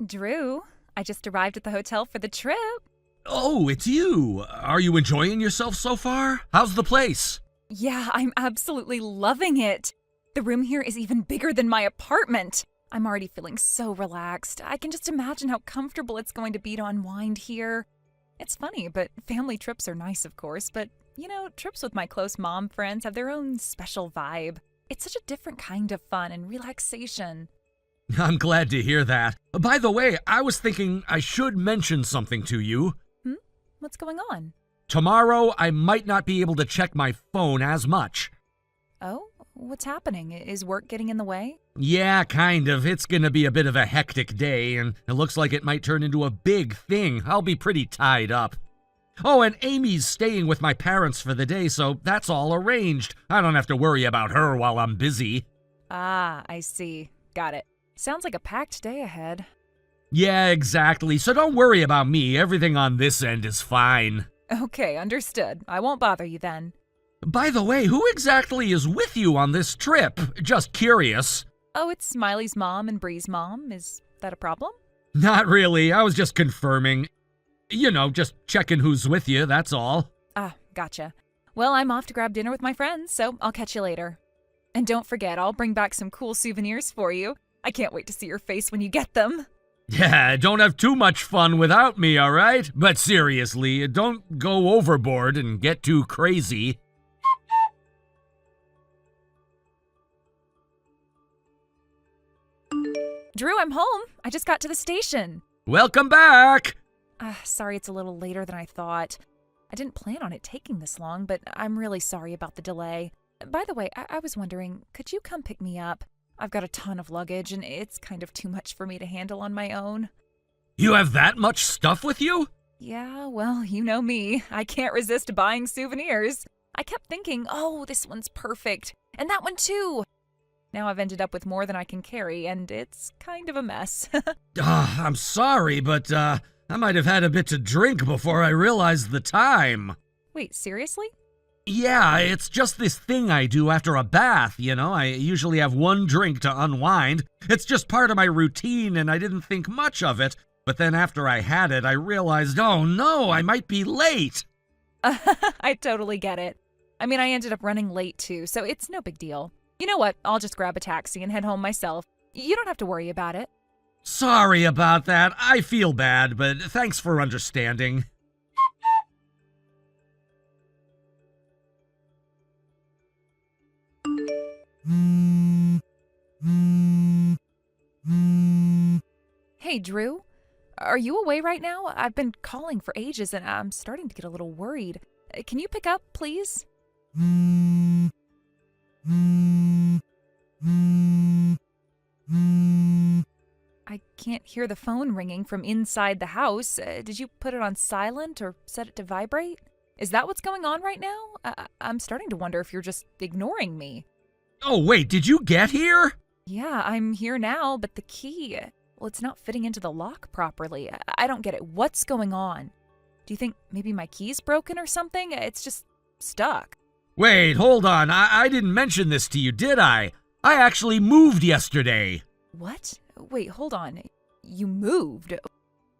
Drew, I just arrived at the hotel for the trip. Oh, it's you. Are you enjoying yourself so far? How's the place? Yeah, I'm absolutely loving it. The room here is even bigger than my apartment. I'm already feeling so relaxed. I can just imagine how comfortable it's going to be to unwind here. It's funny, but family trips are nice, of course, but, trips with my close mom friends have their own special vibe. It's such a different kind of fun and relaxation. I'm glad to hear that. By the way, I was thinking I should mention something to you. What's going on? Tomorrow, I might not be able to check my phone as much. Oh, what's happening? Is work getting in the way? Yeah, kind of. It's gonna be a bit of a hectic day, and it looks like it might turn into a big thing. I'll be pretty tied up. Oh, and Amy's staying with my parents for the day, so that's all arranged. I don't have to worry about her while I'm busy. Ah, I see. Got it. Sounds like a packed day ahead. Yeah, exactly. So don't worry about me. Everything on this end is fine. Okay, understood. I won't bother you then. By the way, who exactly is with you on this trip? Just curious. Oh, it's Smiley's mom and Bree's mom. Is that a problem? Not really. I was just confirming. Just checking who's with you, that's all. Ah, gotcha. Well, I'm off to grab dinner with my friends, so I'll catch you later. And don't forget, I'll bring back some cool souvenirs for you. I can't wait to see your face when you get them. Yeah, don't have too much fun without me, all right? But seriously, don't go overboard and get too crazy. Drew, I'm home. I just got to the station. Welcome back! Sorry it's a little later than I thought. I didn't plan on it taking this long, but I'm really sorry about the delay. By the way, I was wondering, could you come pick me up? I've got a ton of luggage, and it's kind of too much for me to handle on my own. You have that much stuff with you? Yeah, well, you know me. I can't resist buying souvenirs. I kept thinking, oh, this one's perfect, and that one too. Now I've ended up with more than I can carry, and it's kind of a mess. I'm sorry, but I might have had a bit to drink before I realized the time. Wait, seriously? Yeah, it's just this thing I do after a bath, I usually have one drink to unwind. It's just part of my routine, and I didn't think much of it. But then after I had it, I realized, oh no, I might be late. I totally get it. I mean, I ended up running late too, so it's no big deal. You know what? I'll just grab a taxi and head home myself. You don't have to worry about it. Sorry about that. I feel bad, but thanks for understanding. Hey, Drew. Are you away right now? I've been calling for ages and I'm starting to get a little worried. Can you pick up, please? I can't hear the phone ringing from inside the house. Did you put it on silent or set it to vibrate? Is that what's going on right now? I'm starting to wonder if you're just ignoring me. Oh, wait, did you get here? Yeah, I'm here now, but the key, well, it's not fitting into the lock properly. I don't get it. What's going on? Do you think maybe my key's broken or something? It's just stuck. Wait, hold on. I didn't mention this to you, did I? I actually moved yesterday. What? Wait, hold on. You moved?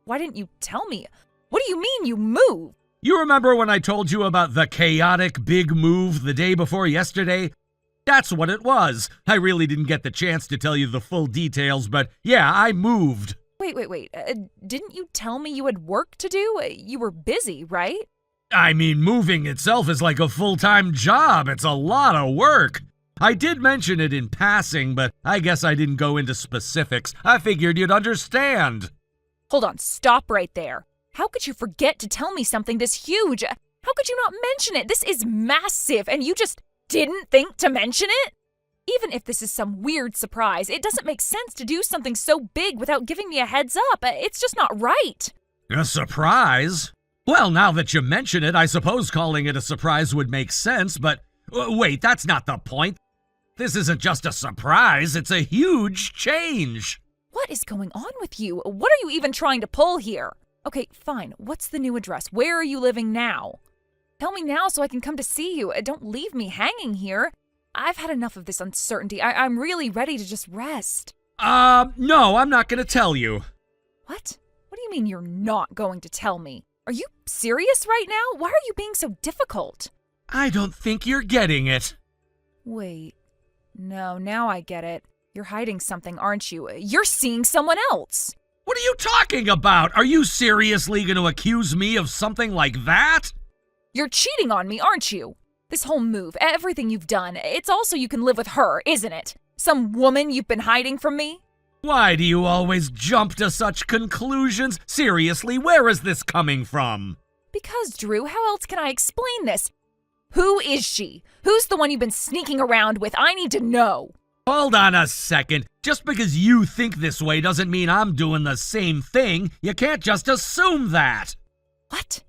Why didn't you tell me? What do you mean you moved? You remember when I told you about the chaotic big move the day before yesterday? That's what it was. I really didn't get the chance to tell you the full details, but yeah, I moved. Wait. Didn't you tell me you had work to do? You were busy, right? I mean, moving itself is like a full-time job. It's a lot of work. I did mention it in passing, but I guess I didn't go into specifics. I figured you'd understand. Hold on, stop right there. How could you forget to tell me something this huge? How could you not mention it? This is massive, and you just didn't think to mention it? Even if this is some weird surprise, it doesn't make sense to do something so big without giving me a heads up. It's just not right. A surprise? Well, now that you mention it, I suppose calling it a surprise would make sense, but wait, that's not the point. This isn't just a surprise, it's a huge change. What is going on with you? What are you even trying to pull here? Okay, fine. What's the new address? Where are you living now? Tell me now so I can come to see you. Don't leave me hanging here. I've had enough of this uncertainty. I'm really ready to just rest. No, I'm not gonna tell you. What? What do you mean you're not going to tell me? Are you serious right now? Why are you being so difficult? I don't think you're getting it. Wait. No, now I get it. You're hiding something, aren't you? You're seeing someone else. What are you talking about? Are you seriously going to accuse me of something like that? You're cheating on me, aren't you? This whole move, everything you've done, it's all so you can live with her, isn't it? Some woman you've been hiding from me? Why do you always jump to such conclusions? Seriously, where is this coming from? Because, Drew, how else can I explain this? Who is she? Who's the one you've been sneaking around with? I need to know. Hold on a second. Just because you think this way doesn't mean I'm doing the same thing. You can't just assume that. What?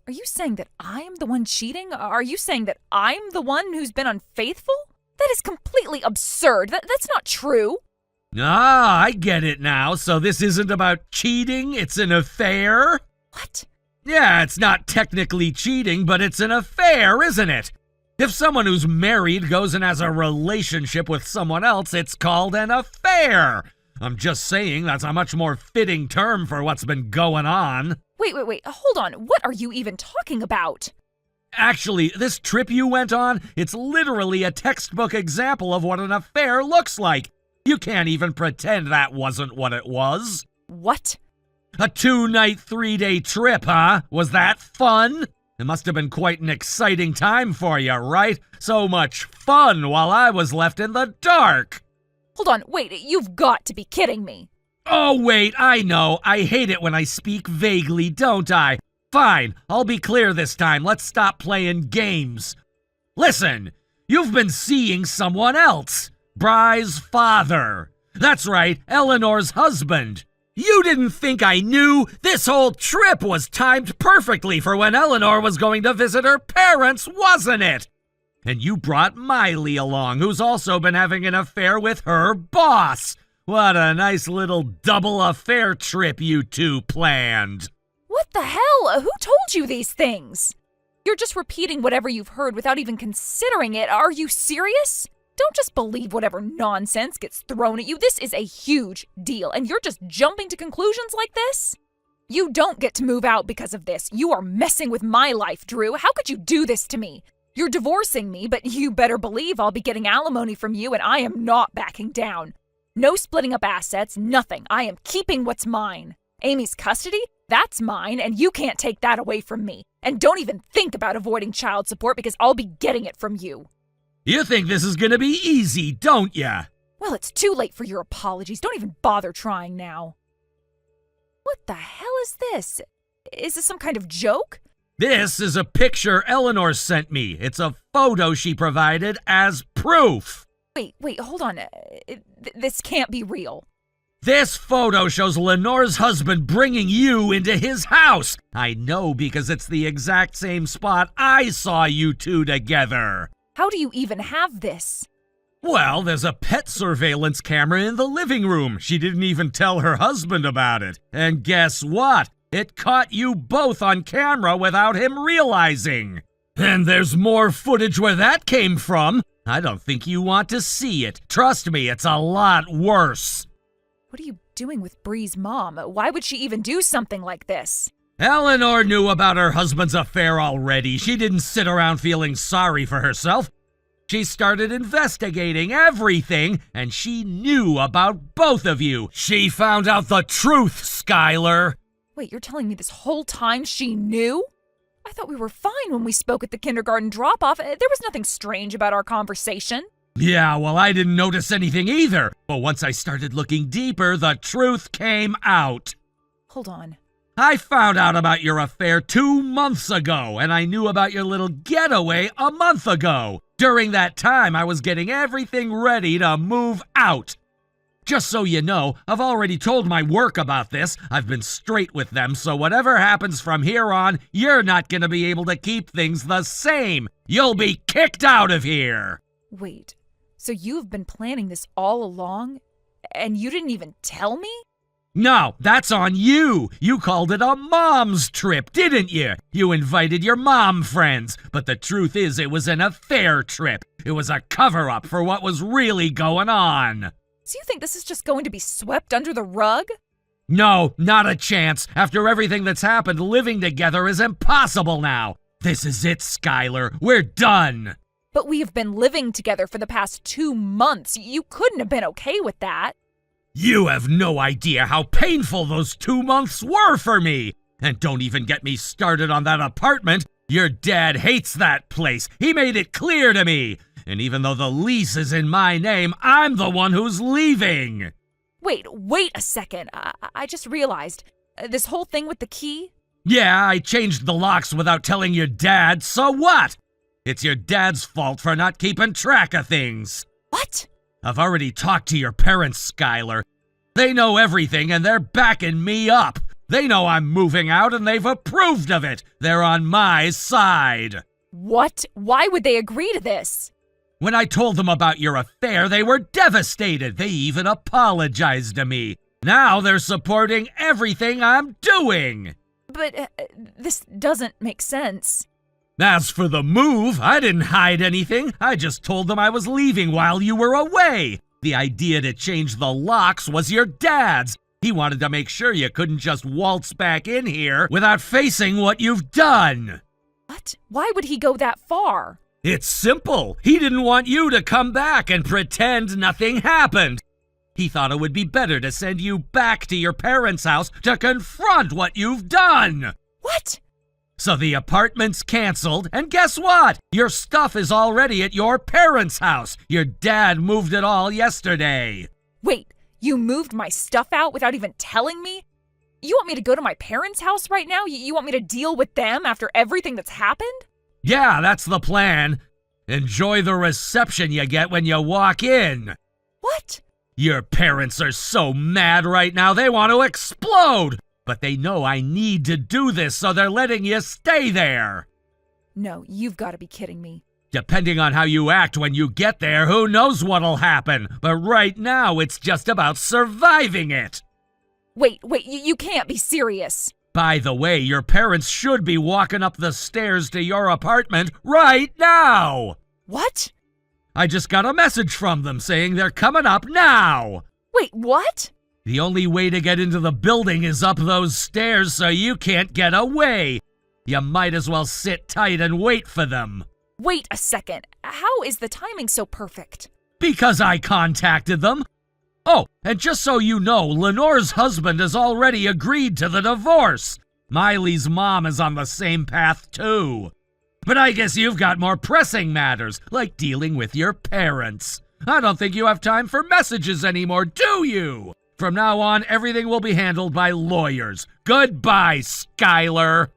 Are you saying that I'm the one cheating? Are you saying that I'm the one who's been unfaithful? That is completely absurd. That's not true. Ah, I get it now. So this isn't about cheating, it's an affair? What? Yeah, it's not technically cheating, but it's an affair, isn't it? If someone who's married goes and has a relationship with someone else, it's called an affair. I'm just saying that's a much more fitting term for what's been going on. Wait. Hold on. What are you even talking about? Actually, this trip you went on, it's literally a textbook example of what an affair looks like. You can't even pretend that wasn't what it was. What? A 2-night, 3-day trip, huh? Was that fun? It must have been quite an exciting time for you, right? So much fun while I was left in the dark. Hold on, wait, you've got to be kidding me. Oh, wait, I know. I hate it when I speak vaguely, don't I? Fine, I'll be clear this time. Let's stop playing games. Listen, you've been seeing someone else. Bry's father. That's right, Eleanor's husband. You didn't think I knew? This whole trip was timed perfectly for when Eleanor was going to visit her parents, wasn't it? And you brought Miley along, who's also been having an affair with her boss. What a nice little double affair trip you two planned. What the hell? Who told you these things? You're just repeating whatever you've heard without even considering it. Are you serious? Don't just believe whatever nonsense gets thrown at you. This is a huge deal, and you're just jumping to conclusions like this? You don't get to move out because of this. You are messing with my life, Drew. How could you do this to me? You're divorcing me, but you better believe I'll be getting alimony from you, and I am not backing down. No splitting up assets, nothing. I am keeping what's mine. Amy's custody? That's mine, and you can't take that away from me. And don't even think about avoiding child support because I'll be getting it from you. You think this is gonna be easy, don't ya? Well, it's too late for your apologies. Don't even bother trying now. What the hell is this? Is this some kind of joke? This is a picture Eleanor sent me. It's a photo she provided as proof. Wait, hold on. This can't be real. This photo shows Lenore's husband bringing you into his house. I know because it's the exact same spot I saw you two together. How do you even have this? Well, there's a pet surveillance camera in the living room. She didn't even tell her husband about it. And guess what? It caught you both on camera without him realizing. And there's more footage where that came from. I don't think you want to see it. Trust me, it's a lot worse. What are you doing with Bree's mom? Why would she even do something like this? Eleanor knew about her husband's affair already. She didn't sit around feeling sorry for herself. She started investigating everything, and she knew about both of you. She found out the truth, Skylar. Wait, you're telling me this whole time she knew? I thought we were fine when we spoke at the kindergarten drop-off. There was nothing strange about our conversation. Yeah, well, I didn't notice anything either. But once I started looking deeper, the truth came out. Hold on. I found out about your affair 2 months ago, and I knew about your little getaway a month ago. During that time, I was getting everything ready to move out. Just so you know, I've already told my work about this. I've been straight with them, so whatever happens from here on, you're not going to be able to keep things the same. You'll be kicked out of here. Wait, so you've been planning this all along, and you didn't even tell me? No, that's on you. You called it a mom's trip, didn't you? You invited your mom friends, but the truth is it was an affair trip. It was a cover-up for what was really going on. So you think this is just going to be swept under the rug? No, not a chance. After everything that's happened, living together is impossible now. This is it, Skylar. We're done. But we have been living together for the past 2 months. You couldn't have been okay with that. You have no idea how painful those 2 months were for me. And don't even get me started on that apartment. Your dad hates that place. He made it clear to me. And even though the lease is in my name, I'm the one who's leaving. Wait a second. I just realized. This whole thing with the key? Yeah, I changed the locks without telling your dad, so what? It's your dad's fault for not keeping track of things. What? I've already talked to your parents, Skylar. They know everything and they're backing me up. They know I'm moving out and they've approved of it. They're on my side. What? Why would they agree to this? When I told them about your affair, they were devastated. They even apologized to me. Now they're supporting everything I'm doing. But this doesn't make sense. As for the move, I didn't hide anything. I just told them I was leaving while you were away. The idea to change the locks was your dad's. He wanted to make sure you couldn't just waltz back in here without facing what you've done. What? Why would he go that far? It's simple. He didn't want you to come back and pretend nothing happened. He thought it would be better to send you back to your parents' house to confront what you've done. What? So the apartment's canceled, and guess what? Your stuff is already at your parents' house. Your dad moved it all yesterday. Wait, you moved my stuff out without even telling me? You want me to go to my parents' house right now? You want me to deal with them after everything that's happened? Yeah, that's the plan. Enjoy the reception you get when you walk in. What? Your parents are so mad right now they want to explode. But they know I need to do this, so they're letting you stay there. No, you've got to be kidding me. Depending on how you act when you get there, who knows what'll happen. But right now, it's just about surviving it. Wait, you can't be serious. By the way, your parents should be walking up the stairs to your apartment right now. What? I just got a message from them saying they're coming up now. Wait, what? The only way to get into the building is up those stairs, so you can't get away. You might as well sit tight and wait for them. Wait a second. How is the timing so perfect? Because I contacted them. Oh, and just so you know, Lenore's husband has already agreed to the divorce. Miley's mom is on the same path, too. But I guess you've got more pressing matters, like dealing with your parents. I don't think you have time for messages anymore, do you? From now on, everything will be handled by lawyers. Goodbye, Skylar.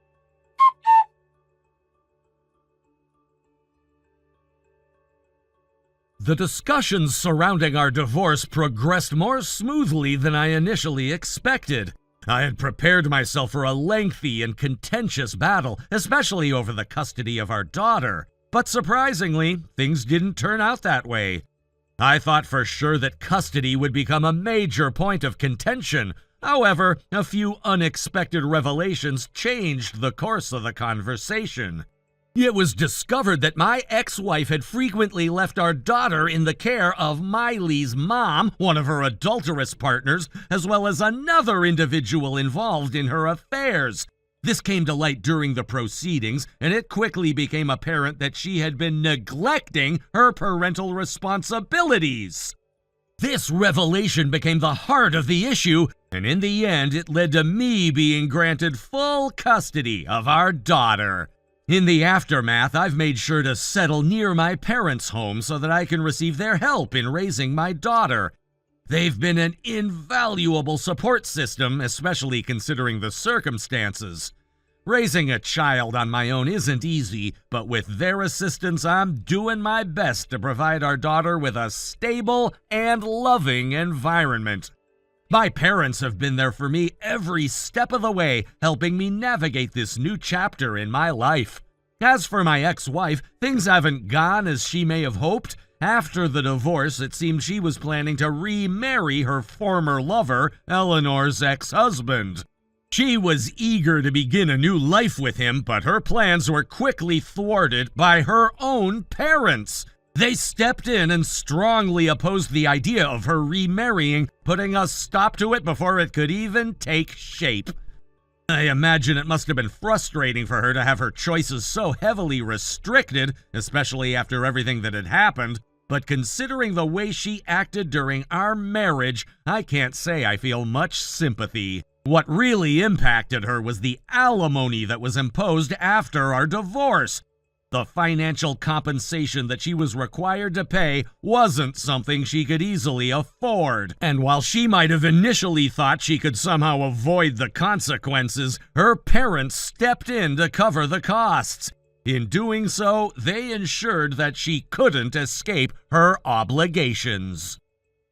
The discussions surrounding our divorce progressed more smoothly than I initially expected. I had prepared myself for a lengthy and contentious battle, especially over the custody of our daughter. But surprisingly, things didn't turn out that way. I thought for sure that custody would become a major point of contention. However, a few unexpected revelations changed the course of the conversation. It was discovered that my ex-wife had frequently left our daughter in the care of Miley's mom, one of her adulterous partners, as well as another individual involved in her affairs. This came to light during the proceedings, and it quickly became apparent that she had been neglecting her parental responsibilities. This revelation became the heart of the issue, and in the end, it led to me being granted full custody of our daughter. In the aftermath, I've made sure to settle near my parents' home so that I can receive their help in raising my daughter. They've been an invaluable support system, especially considering the circumstances. Raising a child on my own isn't easy, but with their assistance, I'm doing my best to provide our daughter with a stable and loving environment. My parents have been there for me every step of the way, helping me navigate this new chapter in my life. As for my ex-wife, things haven't gone as she may have hoped. After the divorce, it seemed she was planning to remarry her former lover, Eleanor's ex-husband. She was eager to begin a new life with him, but her plans were quickly thwarted by her own parents. They stepped in and strongly opposed the idea of her remarrying, putting a stop to it before it could even take shape. I imagine it must have been frustrating for her to have her choices so heavily restricted, especially after everything that had happened, but considering the way she acted during our marriage, I can't say I feel much sympathy. What really impacted her was the alimony that was imposed after our divorce. The financial compensation that she was required to pay wasn't something she could easily afford. And while she might have initially thought she could somehow avoid the consequences, her parents stepped in to cover the costs. In doing so, they ensured that she couldn't escape her obligations.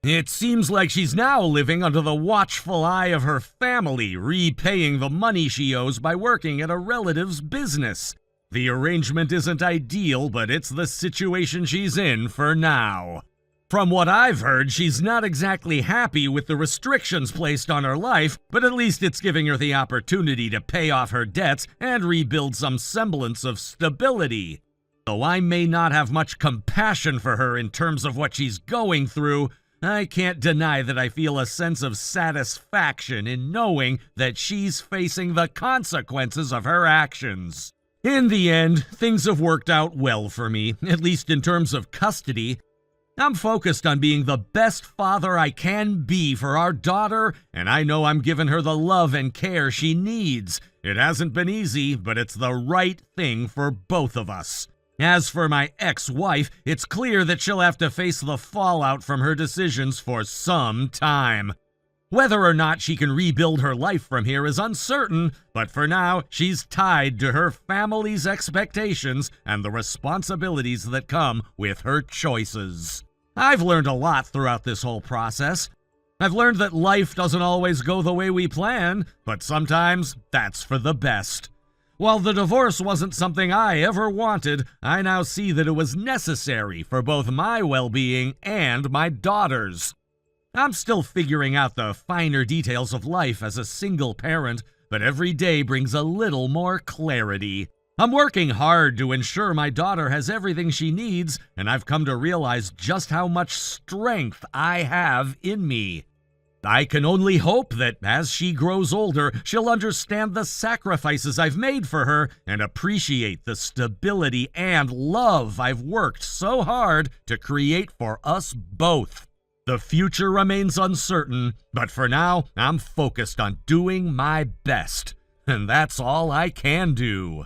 It seems like she's now living under the watchful eye of her family, repaying the money she owes by working at a relative's business. The arrangement isn't ideal, but it's the situation she's in for now. From what I've heard, she's not exactly happy with the restrictions placed on her life, but at least it's giving her the opportunity to pay off her debts and rebuild some semblance of stability. Though I may not have much compassion for her in terms of what she's going through, I can't deny that I feel a sense of satisfaction in knowing that she's facing the consequences of her actions. In the end, things have worked out well for me, at least in terms of custody. I'm focused on being the best father I can be for our daughter, and I know I'm giving her the love and care she needs. It hasn't been easy, but it's the right thing for both of us. As for my ex-wife, it's clear that she'll have to face the fallout from her decisions for some time. Whether or not she can rebuild her life from here is uncertain, but for now, she's tied to her family's expectations and the responsibilities that come with her choices. I've learned a lot throughout this whole process. I've learned that life doesn't always go the way we plan, but sometimes that's for the best. While the divorce wasn't something I ever wanted, I now see that it was necessary for both my well-being and my daughter's. I'm still figuring out the finer details of life as a single parent, but every day brings a little more clarity. I'm working hard to ensure my daughter has everything she needs, and I've come to realize just how much strength I have in me. I can only hope that as she grows older, she'll understand the sacrifices I've made for her and appreciate the stability and love I've worked so hard to create for us both. The future remains uncertain, but for now, I'm focused on doing my best. And that's all I can do.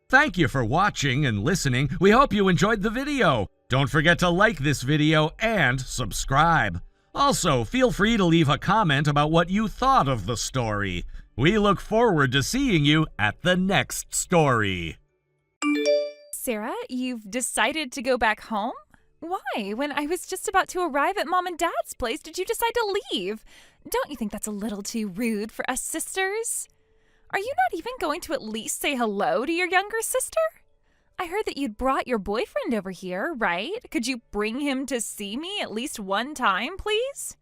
Thank you for watching and listening. We hope you enjoyed the video. Don't forget to like this video and subscribe. Also, feel free to leave a comment about what you thought of the story. We look forward to seeing you at the next story. Sarah, you've decided to go back home? Why? When I was just about to arrive at Mom and Dad's place, did you decide to leave? Don't you think that's a little too rude for us sisters? Are you not even going to at least say hello to your younger sister? I heard that you'd brought your boyfriend over here, right? Could you bring him to see me at least one time, please?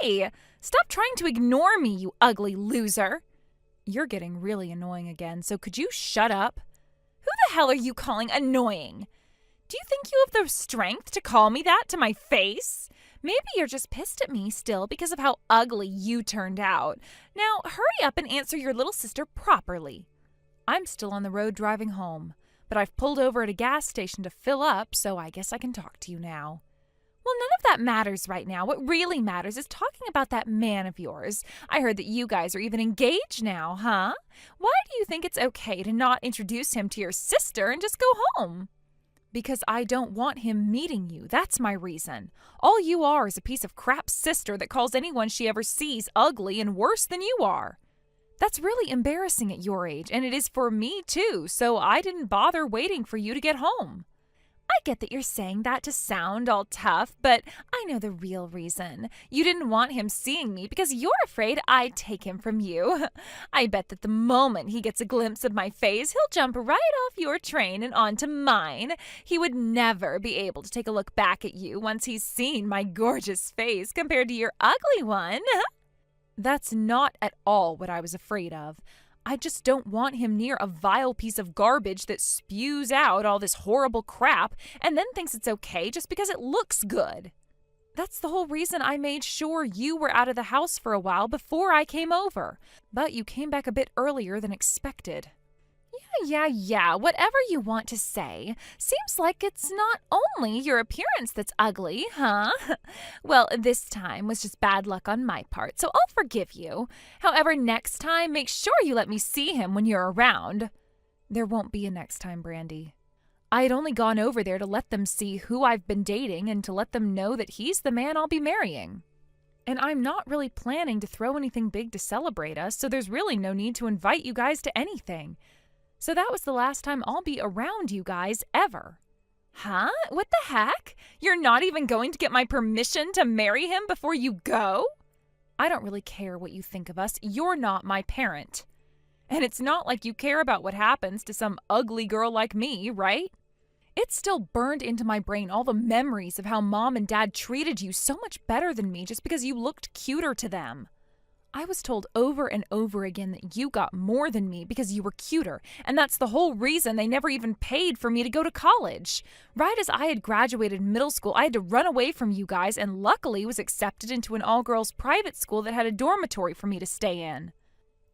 Hey, stop trying to ignore me, you ugly loser. You're getting really annoying again, so could you shut up? Who the hell are you calling annoying? Do you think you have the strength to call me that to my face? Maybe you're just pissed at me still because of how ugly you turned out. Now, hurry up and answer your little sister properly. I'm still on the road driving home, but I've pulled over at a gas station to fill up, so I guess I can talk to you now. Well, none of that matters right now. What really matters is talking about that man of yours. I heard that you guys are even engaged now, huh? Why do you think it's okay to not introduce him to your sister and just go home? Because I don't want him meeting you. That's my reason. All you are is a piece of crap sister that calls anyone she ever sees ugly and worse than you are. That's really embarrassing at your age, and it is for me too, so I didn't bother waiting for you to get home. I get that you're saying that to sound all tough, but I know the real reason. You didn't want him seeing me because you're afraid I'd take him from you. I bet that the moment he gets a glimpse of my face, he'll jump right off your train and onto mine. He would never be able to take a look back at you once he's seen my gorgeous face compared to your ugly one. That's not at all what I was afraid of. I just don't want him near a vile piece of garbage that spews out all this horrible crap and then thinks it's okay just because it looks good. That's the whole reason I made sure you were out of the house for a while before I came over. But you came back a bit earlier than expected. Yeah, whatever you want to say. Seems like it's not only your appearance that's ugly, huh? Well, this time was just bad luck on my part, so I'll forgive you. However, next time, make sure you let me see him when you're around. There won't be a next time, Brandy. I had only gone over there to let them see who I've been dating and to let them know that he's the man I'll be marrying. And I'm not really planning to throw anything big to celebrate us, so there's really no need to invite you guys to anything. So that was the last time I'll be around you guys ever. Huh? What the heck? You're not even going to get my permission to marry him before you go? I don't really care what you think of us. You're not my parent. And it's not like you care about what happens to some ugly girl like me, right? It's still burned into my brain all the memories of how Mom and Dad treated you so much better than me just because you looked cuter to them. I was told over and over again that you got more than me because you were cuter, and that's the whole reason they never even paid for me to go to college. Right as I had graduated middle school, I had to run away from you guys and luckily was accepted into an all-girls private school that had a dormitory for me to stay in.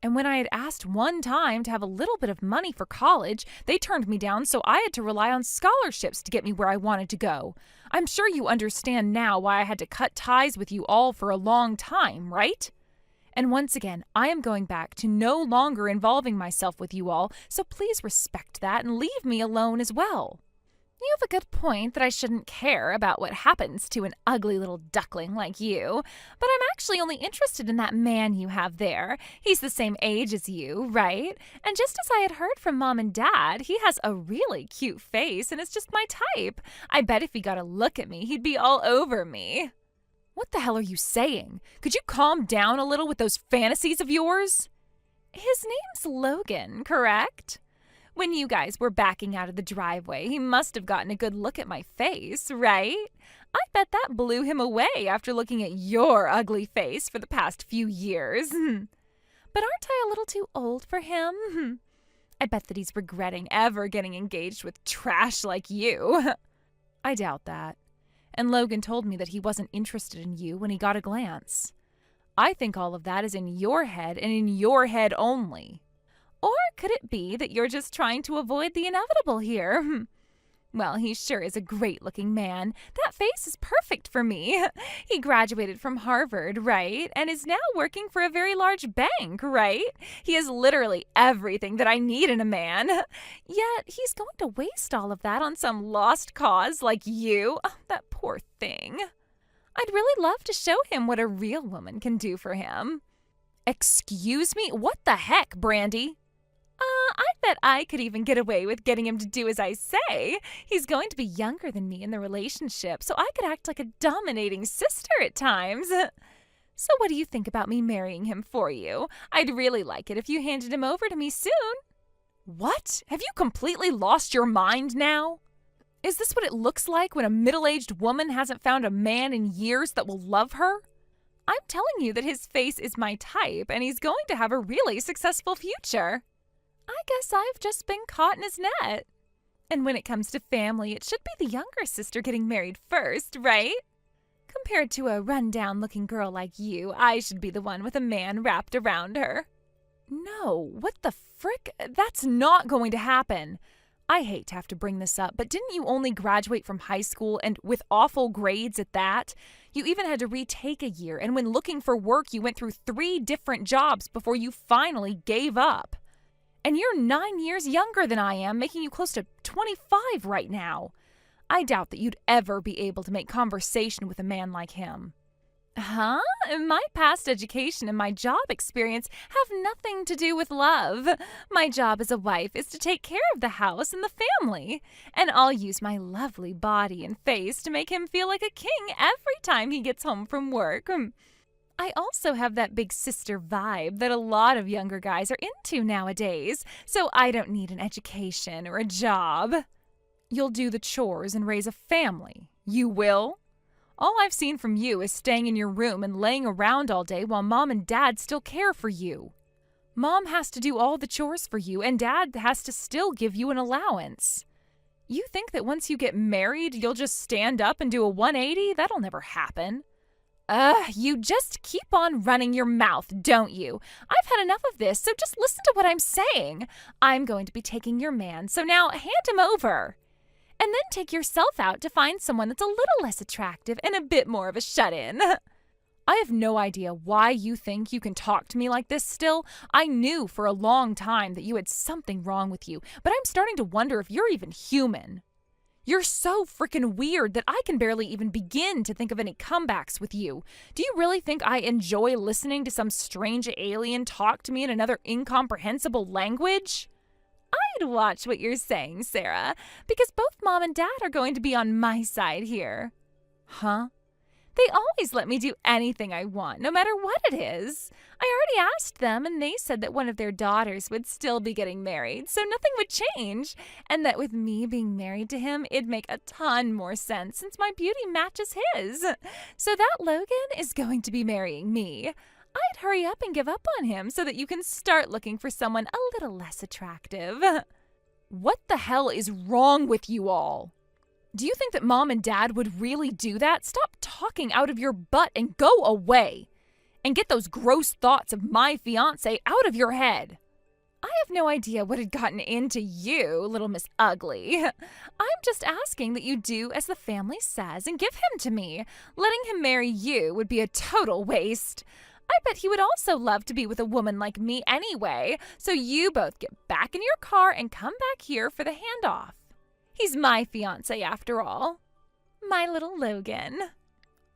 And when I had asked one time to have a little bit of money for college, they turned me down, so I had to rely on scholarships to get me where I wanted to go. I'm sure you understand now why I had to cut ties with you all for a long time, right? And once again, I am going back to no longer involving myself with you all, so please respect that and leave me alone as well. You have a good point that I shouldn't care about what happens to an ugly little duckling like you, but I'm actually only interested in that man you have there. He's the same age as you, right? And just as I had heard from Mom and Dad, he has a really cute face and is just my type. I bet if he got a look at me, he'd be all over me. What the hell are you saying? Could you calm down a little with those fantasies of yours? His name's Logan, correct? When you guys were backing out of the driveway, he must have gotten a good look at my face, right? I bet that blew him away after looking at your ugly face for the past few years. But aren't I a little too old for him? I bet that he's regretting ever getting engaged with trash like you. I doubt that. And Logan told me that he wasn't interested in you when he got a glance. I think all of that is in your head and in your head only. Or could it be that you're just trying to avoid the inevitable here? Well, he sure is a great-looking man. That face is perfect for me. He graduated from Harvard, right? And is now working for a very large bank, right? He has literally everything that I need in a man. Yet he's going to waste all of that on some lost cause like you. Oh, that poor thing. I'd really love to show him what a real woman can do for him. Excuse me? What the heck, Brandy? I bet I could even get away with getting him to do as I say. He's going to be younger than me in the relationship, so I could act like a dominating sister at times. So what do you think about me marrying him for you? I'd really like it if you handed him over to me soon. What? Have you completely lost your mind now? Is this what it looks like when a middle-aged woman hasn't found a man in years that will love her? I'm telling you that his face is my type, and he's going to have a really successful future. I guess I've just been caught in his net. And when it comes to family, it should be the younger sister getting married first, right? Compared to a run-down-looking girl like you, I should be the one with a man wrapped around her. No, what the frick? That's not going to happen. I hate to have to bring this up, but didn't you only graduate from high school and with awful grades at that? You even had to retake a year, and when looking for work, you went through 3 different jobs before you finally gave up. And you're 9 years younger than I am, making you close to 25 right now. I doubt that you'd ever be able to make conversation with a man like him. Huh? My past education and my job experience have nothing to do with love. My job as a wife is to take care of the house and the family. And I'll use my lovely body and face to make him feel like a king every time he gets home from work. I also have that big sister vibe that a lot of younger guys are into nowadays, so I don't need an education or a job. You'll do the chores and raise a family. You will? All I've seen from you is staying in your room and laying around all day while Mom and Dad still care for you. Mom has to do all the chores for you, and Dad has to still give you an allowance. You think that once you get married, you'll just stand up and do a 180? That'll never happen. You just keep on running your mouth, don't you? I've had enough of this, so just listen to what I'm saying. I'm going to be taking your man, so now hand him over. And then take yourself out to find someone that's a little less attractive and a bit more of a shut-in. I have no idea why you think you can talk to me like this still. I knew for a long time that you had something wrong with you, but I'm starting to wonder if you're even human. You're so freaking weird that I can barely even begin to think of any comebacks with you. Do you really think I enjoy listening to some strange alien talk to me in another incomprehensible language? I'd watch what you're saying, Sarah, because both Mom and Dad are going to be on my side here. Huh? They always let me do anything I want, no matter what it is. I already asked them, and they said that one of their daughters would still be getting married, so nothing would change, and that with me being married to him, it'd make a ton more sense since my beauty matches his. So that Logan is going to be marrying me. I'd hurry up and give up on him so that you can start looking for someone a little less attractive. What the hell is wrong with you all? Do you think that Mom and Dad would really do that? Stop talking out of your butt and go away. And get those gross thoughts of my fiancé out of your head. I have no idea what had gotten into you, little Miss Ugly. I'm just asking that you do as the family says and give him to me. Letting him marry you would be a total waste. I bet he would also love to be with a woman like me anyway, so you both get back in your car and come back here for the handoff. He's my fiancé after all. My little Logan.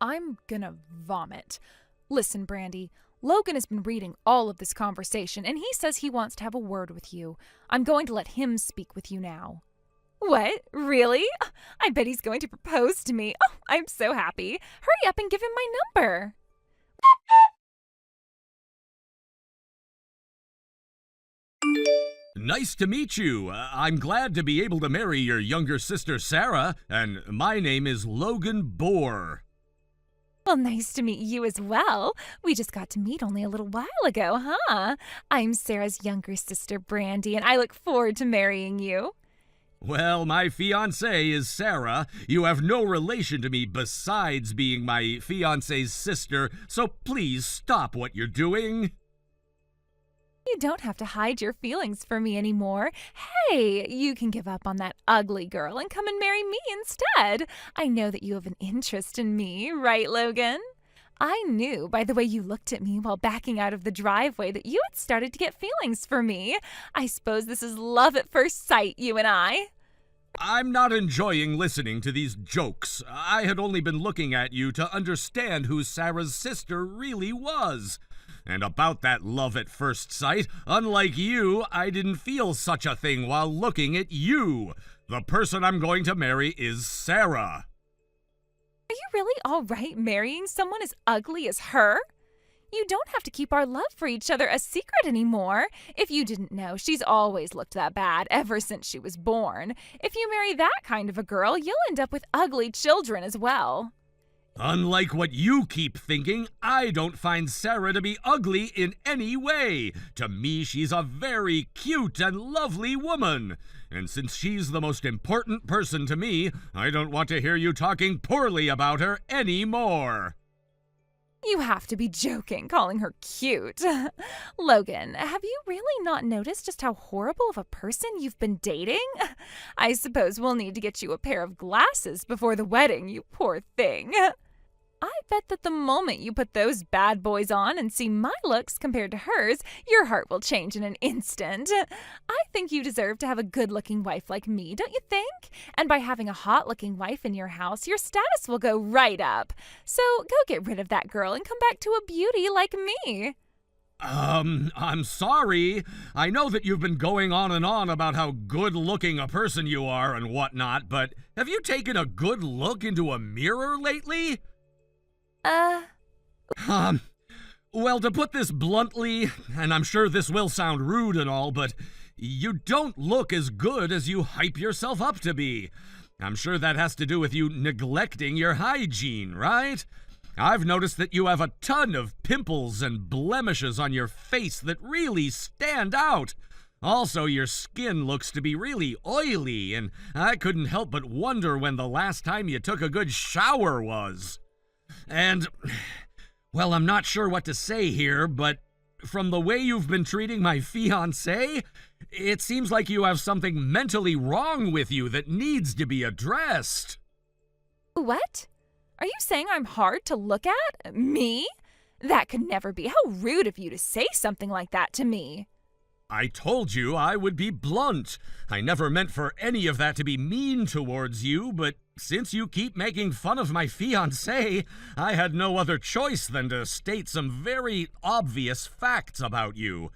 I'm gonna vomit. Listen, Brandy, Logan has been reading all of this conversation, and he says he wants to have a word with you. I'm going to let him speak with you now. What? Really? I bet he's going to propose to me. Oh, I'm so happy. Hurry up and give him my number. Nice to meet you. I'm glad to be able to marry your younger sister, Sarah, and my name is Logan Bohr. Well, nice to meet you as well. We just got to meet only a little while ago, huh? I'm Sarah's younger sister, Brandy, and I look forward to marrying you. Well, my fiancée is Sarah. You have no relation to me besides being my fiancé's sister, so please stop what you're doing. You don't have to hide your feelings for me anymore. Hey, you can give up on that ugly girl and come and marry me instead. I know that you have an interest in me, right, Logan? I knew by the way you looked at me while backing out of the driveway that you had started to get feelings for me. I suppose this is love at first sight, you and I. I'm not enjoying listening to these jokes. I had only been looking at you to understand who Sarah's sister really was. And about that love at first sight, unlike you, I didn't feel such a thing while looking at you. The person I'm going to marry is Sarah. Are you really all right marrying someone as ugly as her? You don't have to keep our love for each other a secret anymore. If you didn't know, she's always looked that bad ever since she was born. If you marry that kind of a girl, you'll end up with ugly children as well. Unlike what you keep thinking, I don't find Sarah to be ugly in any way. To me, she's a very cute and lovely woman. And since she's the most important person to me, I don't want to hear you talking poorly about her anymore. You have to be joking, calling her cute. Logan, have you really not noticed just how horrible of a person you've been dating? I suppose we'll need to get you a pair of glasses before the wedding, you poor thing. I bet that the moment you put those bad boys on and see my looks compared to hers, your heart will change in an instant. I think you deserve to have a good-looking wife like me, don't you think? And by having a hot-looking wife in your house, your status will go right up. So go get rid of that girl and come back to a beauty like me. I'm sorry. I know that you've been going on and on about how good-looking a person you are and whatnot, but have you taken a good look into a mirror lately? Well, to put this bluntly, and I'm sure this will sound rude and all, but you don't look as good as you hype yourself up to be. I'm sure that has to do with you neglecting your hygiene, right? I've noticed that you have a ton of pimples and blemishes on your face that really stand out. Also, your skin looks to be really oily, and I couldn't help but wonder when the last time you took a good shower was. And, well, I'm not sure what to say here, but from the way you've been treating my fiancé, it seems like you have something mentally wrong with you that needs to be addressed. What? Are you saying I'm hard to look at? Me? That could never be. How rude of you to say something like that to me. I told you I would be blunt. I never meant for any of that to be mean towards you, but since you keep making fun of my fiancé, I had no other choice than to state some very obvious facts about you.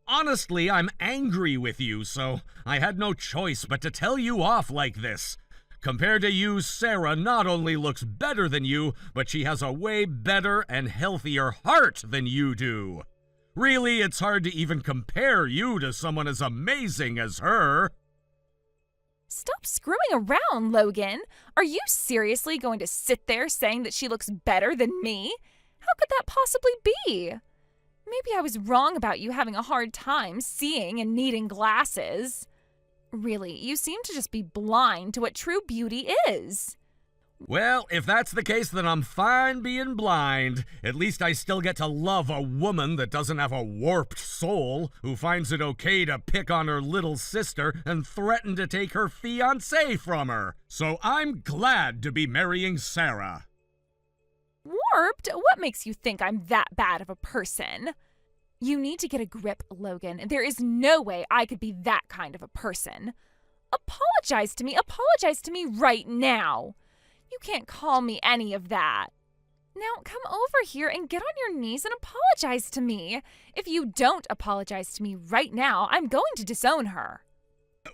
Honestly, I'm angry with you, so I had no choice but to tell you off like this. Compared to you, Sarah not only looks better than you, but she has a way better and healthier heart than you do. Really, it's hard to even compare you to someone as amazing as her. Stop screwing around, Logan. Are you seriously going to sit there saying that she looks better than me? How could that possibly be? Maybe I was wrong about you having a hard time seeing and needing glasses. Really, you seem to just be blind to what true beauty is. Well, if that's the case, then I'm fine being blind. At least I still get to love a woman that doesn't have a warped soul, who finds it okay to pick on her little sister and threaten to take her fiancé from her. So I'm glad to be marrying Sarah. Warped? What makes you think I'm that bad of a person? You need to get a grip, Logan. There is no way I could be that kind of a person. Apologize to me. Apologize to me right now. You can't call me any of that. Now come over here and get on your knees and apologize to me. If you don't apologize to me right now, I'm going to disown her.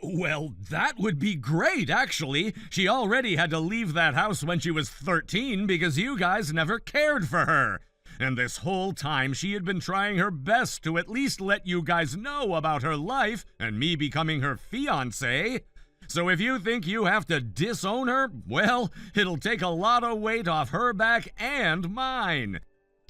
Well, that would be great, actually. She already had to leave that house when she was 13 because you guys never cared for her. And this whole time she had been trying her best to at least let you guys know about her life and me becoming her fiancé. So if you think you have to disown her, well, it'll take a lot of weight off her back and mine.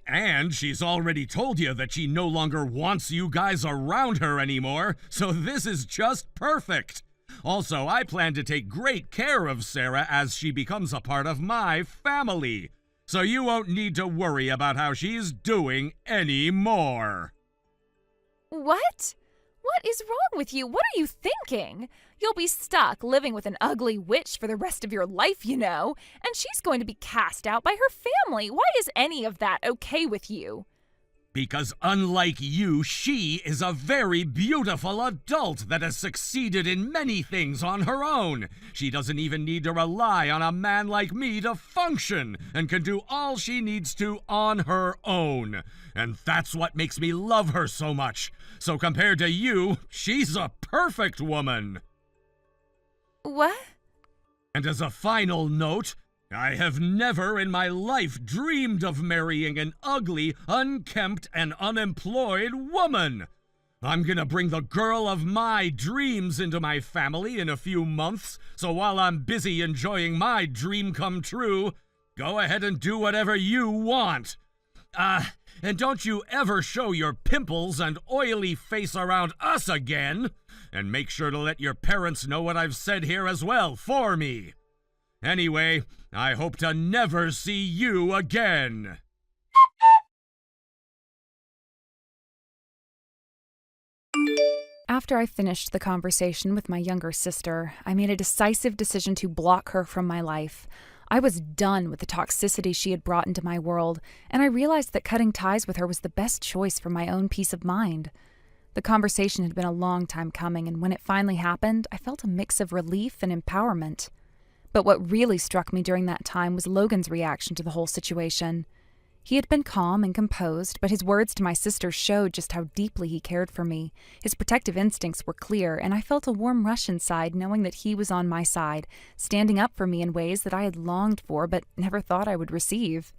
And she's already told you that she no longer wants you guys around her anymore, so this is just perfect. Also, I plan to take great care of Sarah as she becomes a part of my family. So you won't need to worry about how she's doing anymore. What? What is wrong with you? What are you thinking? You'll be stuck living with an ugly witch for the rest of your life, you know, and she's going to be cast out by her family. Why is any of that okay with you? Because unlike you, she is a very beautiful adult that has succeeded in many things on her own. She doesn't even need to rely on a man like me to function and can do all she needs to on her own. And that's what makes me love her so much. So compared to you, she's a perfect woman. What? And as a final note, I have never in my life dreamed of marrying an ugly, unkempt, and unemployed woman. I'm gonna bring the girl of my dreams into my family in a few months, so while I'm busy enjoying my dream come true, go ahead and do whatever you want. And don't you ever show your pimples and oily face around us again. And make sure to let your parents know what I've said here as well for me. Anyway, I hope to never see you again. After I finished the conversation with my younger sister, I made a decisive decision to block her from my life. I was done with the toxicity she had brought into my world, and I realized that cutting ties with her was the best choice for my own peace of mind. The conversation had been a long time coming, and when it finally happened, I felt a mix of relief and empowerment. But what really struck me during that time was Logan's reaction to the whole situation. He had been calm and composed, but his words to my sister showed just how deeply he cared for me. His protective instincts were clear, and I felt a warm rush inside knowing that he was on my side, standing up for me in ways that I had longed for but never thought I would receive.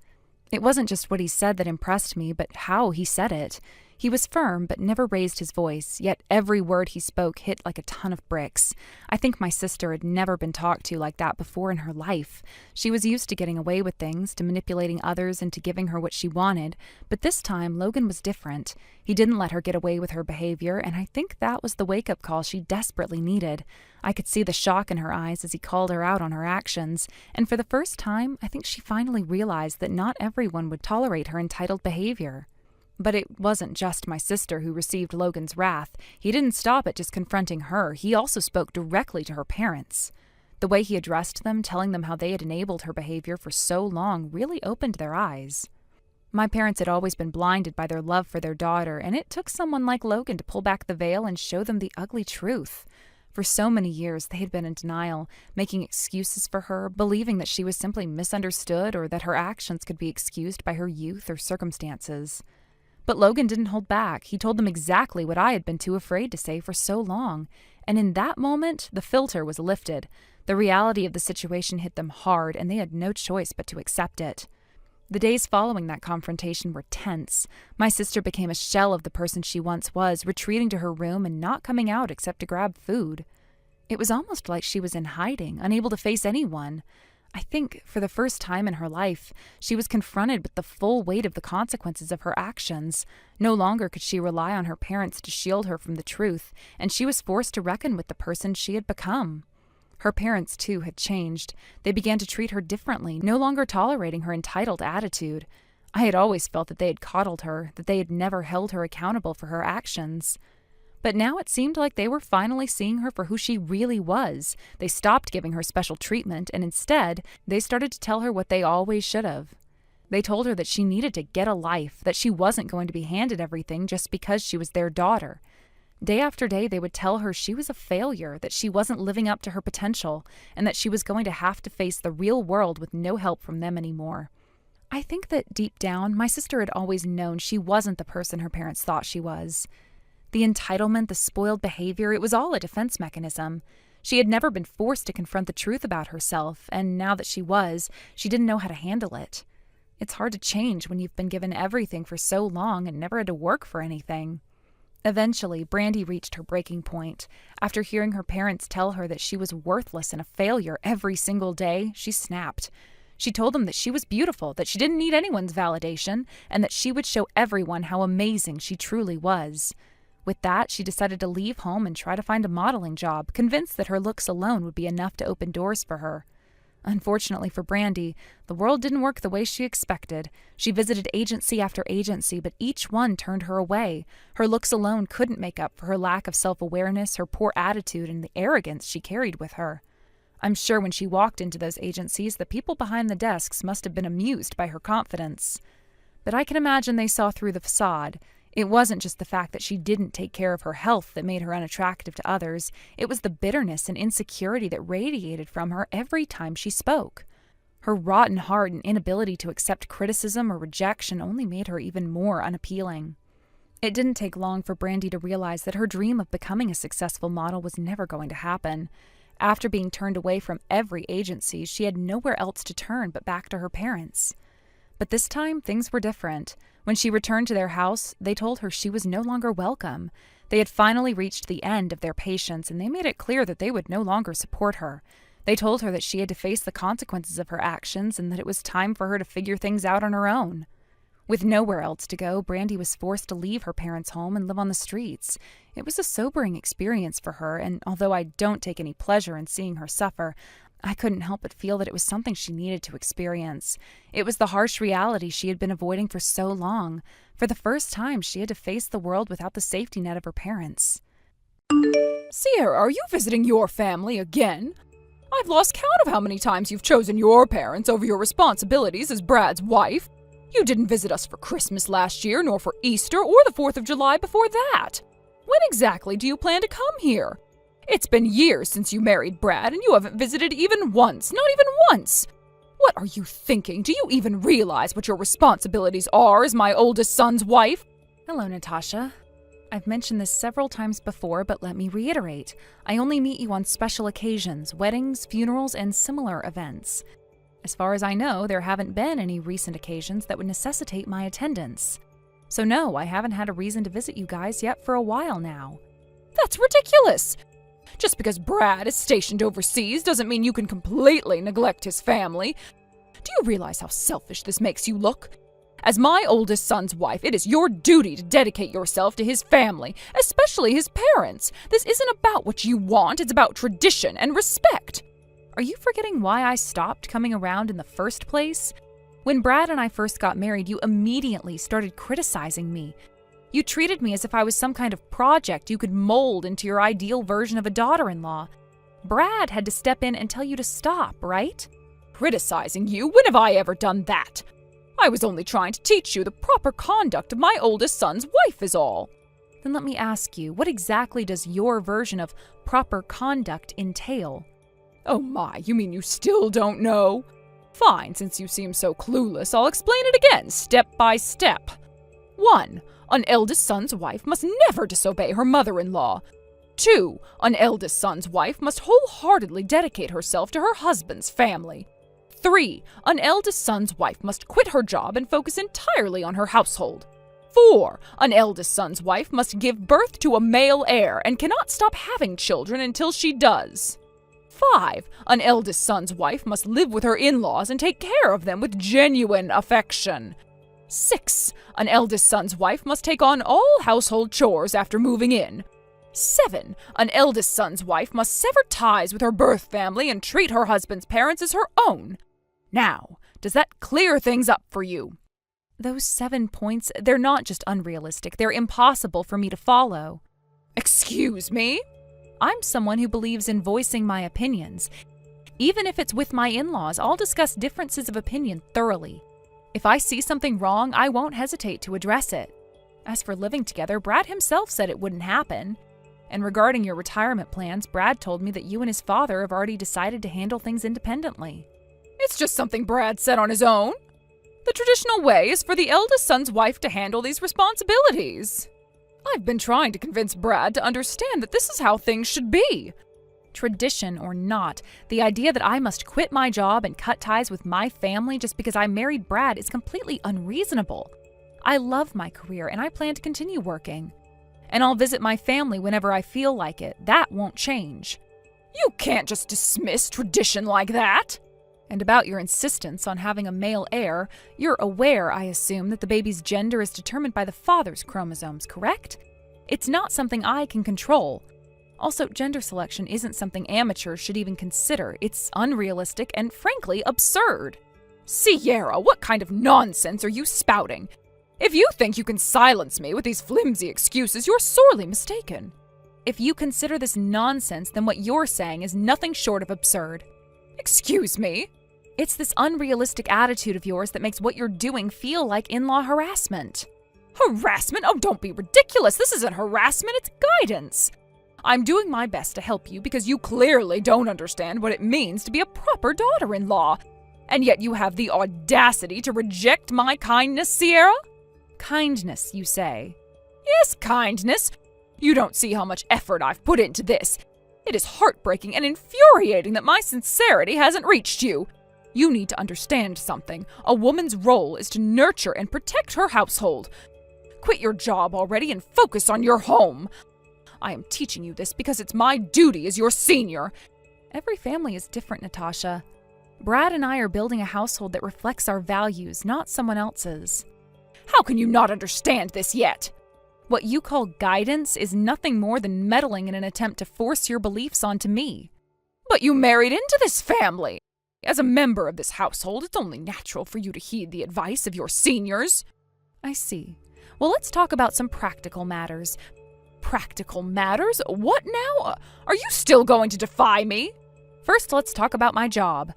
It wasn't just what he said that impressed me, but how he said it. He was firm but never raised his voice, yet every word he spoke hit like a ton of bricks. I think my sister had never been talked to like that before in her life. She was used to getting away with things, to manipulating others into giving her what she wanted, but this time Logan was different. He didn't let her get away with her behavior, and I think that was the wake-up call she desperately needed. I could see the shock in her eyes as he called her out on her actions, and for the first time, I think she finally realized that not everyone would tolerate her entitled behavior. But it wasn't just my sister who received Logan's wrath. He didn't stop at just confronting her. He also spoke directly to her parents. The way he addressed them, telling them how they had enabled her behavior for so long, really opened their eyes. My parents had always been blinded by their love for their daughter, and it took someone like Logan to pull back the veil and show them the ugly truth. For so many years, they had been in denial, making excuses for her, believing that she was simply misunderstood or that her actions could be excused by her youth or circumstances. But Logan didn't hold back. He told them exactly what I had been too afraid to say for so long. And in that moment, the filter was lifted. The reality of the situation hit them hard, and they had no choice but to accept it. The days following that confrontation were tense. My sister became a shell of the person she once was, retreating to her room and not coming out except to grab food. It was almost like she was in hiding, unable to face anyone. I think, for the first time in her life, she was confronted with the full weight of the consequences of her actions. No longer could she rely on her parents to shield her from the truth, and she was forced to reckon with the person she had become. Her parents, too, had changed. They began to treat her differently, no longer tolerating her entitled attitude. I had always felt that they had coddled her, that they had never held her accountable for her actions. But now it seemed like they were finally seeing her for who she really was. They stopped giving her special treatment, and instead, they started to tell her what they always should have. They told her that she needed to get a life, that she wasn't going to be handed everything just because she was their daughter. Day after day, they would tell her she was a failure, that she wasn't living up to her potential, and that she was going to have to face the real world with no help from them anymore. I think that deep down, my sister had always known she wasn't the person her parents thought she was. The entitlement, the spoiled behavior, it was all a defense mechanism. She had never been forced to confront the truth about herself, and now that she was, she didn't know how to handle it. It's hard to change when you've been given everything for so long and never had to work for anything. Eventually, Brandy reached her breaking point. After hearing her parents tell her that she was worthless and a failure every single day, she snapped. She told them that she was beautiful, that she didn't need anyone's validation, and that she would show everyone how amazing she truly was. With that, she decided to leave home and try to find a modeling job, convinced that her looks alone would be enough to open doors for her. Unfortunately for Brandy, the world didn't work the way she expected. She visited agency after agency, but each one turned her away. Her looks alone couldn't make up for her lack of self-awareness, her poor attitude, and the arrogance she carried with her. I'm sure when she walked into those agencies, the people behind the desks must have been amused by her confidence. But I can imagine they saw through the facade. It wasn't just the fact that she didn't take care of her health that made her unattractive to others. It was the bitterness and insecurity that radiated from her every time she spoke. Her rotten heart and inability to accept criticism or rejection only made her even more unappealing. It didn't take long for Brandy to realize that her dream of becoming a successful model was never going to happen. After being turned away from every agency, she had nowhere else to turn but back to her parents. But this time, things were different. When she returned to their house, they told her she was no longer welcome. They had finally reached the end of their patience, and they made it clear that they would no longer support her. They told her that she had to face the consequences of her actions and that it was time for her to figure things out on her own. With nowhere else to go, Brandy was forced to leave her parents' home and live on the streets. It was a sobering experience for her, and although I don't take any pleasure in seeing her suffer, I couldn't help but feel that it was something she needed to experience. It was the harsh reality she had been avoiding for so long. For the first time, she had to face the world without the safety net of her parents. Sierra, are you visiting your family again? I've lost count of how many times you've chosen your parents over your responsibilities as Brad's wife. You didn't visit us for Christmas last year, nor for Easter or the 4th of July before that. When exactly do you plan to come here? It's been years since you married Brad, and you haven't visited even once, not even once. What are you thinking? Do you even realize what your responsibilities are as my oldest son's wife? Hello, Natasha. I've mentioned this several times before, but let me reiterate. I only meet you on special occasions, weddings, funerals, and similar events. As far as I know, there haven't been any recent occasions that would necessitate my attendance. So no, I haven't had a reason to visit you guys yet for a while now. That's ridiculous! Just because Brad is stationed overseas doesn't mean you can completely neglect his family. Do you realize how selfish this makes you look? As my oldest son's wife, it is your duty to dedicate yourself to his family, especially his parents. This isn't about what you want, it's about tradition and respect. Are you forgetting why I stopped coming around in the first place? When Brad and I first got married, you immediately started criticizing me. You treated me as if I was some kind of project you could mold into your ideal version of a daughter-in-law. Brad had to step in and tell you to stop, right? Criticizing you? When have I ever done that? I was only trying to teach you the proper conduct of my oldest son's wife is all. Then let me ask you, what exactly does your version of proper conduct entail? Oh my, you mean you still don't know? Fine, since you seem so clueless, I'll explain it again, step by step. 1. An eldest son's wife must never disobey her mother-in-law. 2. An eldest son's wife must wholeheartedly dedicate herself to her husband's family. 3. An eldest son's wife must quit her job and focus entirely on her household. 4. An eldest son's wife must give birth to a male heir and cannot stop having children until she does. 5. An eldest son's wife must live with her in-laws and take care of them with genuine affection. 6. An eldest son's wife must take on all household chores after moving in. 7. An eldest son's wife must sever ties with her birth family and treat her husband's parents as her own. Now, does that clear things up for you? Those 7 points, they're not just unrealistic, they're impossible for me to follow. Excuse me? I'm someone who believes in voicing my opinions. Even if it's with my in-laws, I'll discuss differences of opinion thoroughly. If I see something wrong, I won't hesitate to address it. As for living together, Brad himself said it wouldn't happen. And regarding your retirement plans, Brad told me that you and his father have already decided to handle things independently. It's just something Brad said on his own. The traditional way is for the eldest son's wife to handle these responsibilities. I've been trying to convince Brad to understand that this is how things should be. Tradition or not, the idea that I must quit my job and cut ties with my family just because I married Brad is completely unreasonable. I love my career and I plan to continue working. And I'll visit my family whenever I feel like it. That won't change. You can't just dismiss tradition like that. And about your insistence on having a male heir, you're aware, I assume, that the baby's gender is determined by the father's chromosomes, correct? It's not something I can control. Also, gender selection isn't something amateurs should even consider. It's unrealistic and, frankly, absurd. Sierra, what kind of nonsense are you spouting? If you think you can silence me with these flimsy excuses, you're sorely mistaken. If you consider this nonsense, then what you're saying is nothing short of absurd. Excuse me? It's this unrealistic attitude of yours that makes what you're doing feel like in-law harassment. Harassment? Oh, don't be ridiculous. This isn't harassment, it's guidance. I'm doing my best to help you because you clearly don't understand what it means to be a proper daughter-in-law. And yet you have the audacity to reject my kindness, Sierra? Kindness, you say? Yes, kindness. You don't see how much effort I've put into this. It is heartbreaking and infuriating that my sincerity hasn't reached you. You need to understand something. A woman's role is to nurture and protect her household. Quit your job already and focus on your home. I am teaching you this because it's my duty as your senior. Every family is different, Natasha. Brad and I are building a household that reflects our values, not someone else's. How can you not understand this yet? What you call guidance is nothing more than meddling in an attempt to force your beliefs onto me. But you married into this family. As a member of this household, it's only natural for you to heed the advice of your seniors. I see. Well, let's talk about some practical matters. Practical matters? What now? Are you still going to defy me? First, let's talk about my job.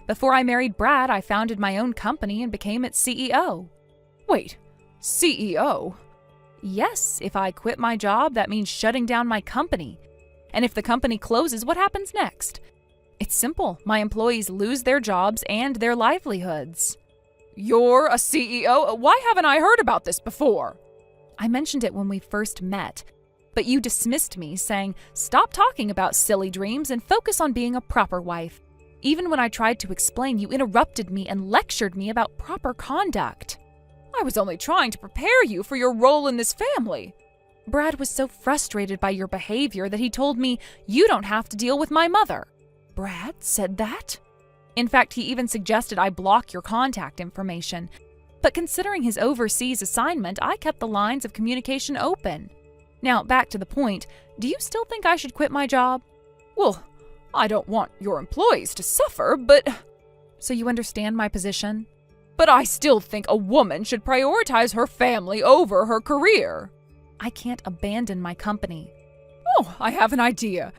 Before I married Brad, I founded my own company and became its CEO. Wait, CEO? Yes, if I quit my job, that means shutting down my company. And if the company closes, what happens next? It's simple. My employees lose their jobs and their livelihoods. You're a CEO? Why haven't I heard about this before? I mentioned it when we first met, but you dismissed me, saying, "Stop talking about silly dreams and focus on being a proper wife." Even when I tried to explain, you interrupted me and lectured me about proper conduct. I was only trying to prepare you for your role in this family. Brad was so frustrated by your behavior that he told me you don't have to deal with my mother. Brad said that? In fact, he even suggested I block your contact information. But considering his overseas assignment, I kept the lines of communication open. Now, back to the point, do you still think I should quit my job? Well, I don't want your employees to suffer, but... So you understand my position? But I still think a woman should prioritize her family over her career. I can't abandon my company. Oh, I have an idea.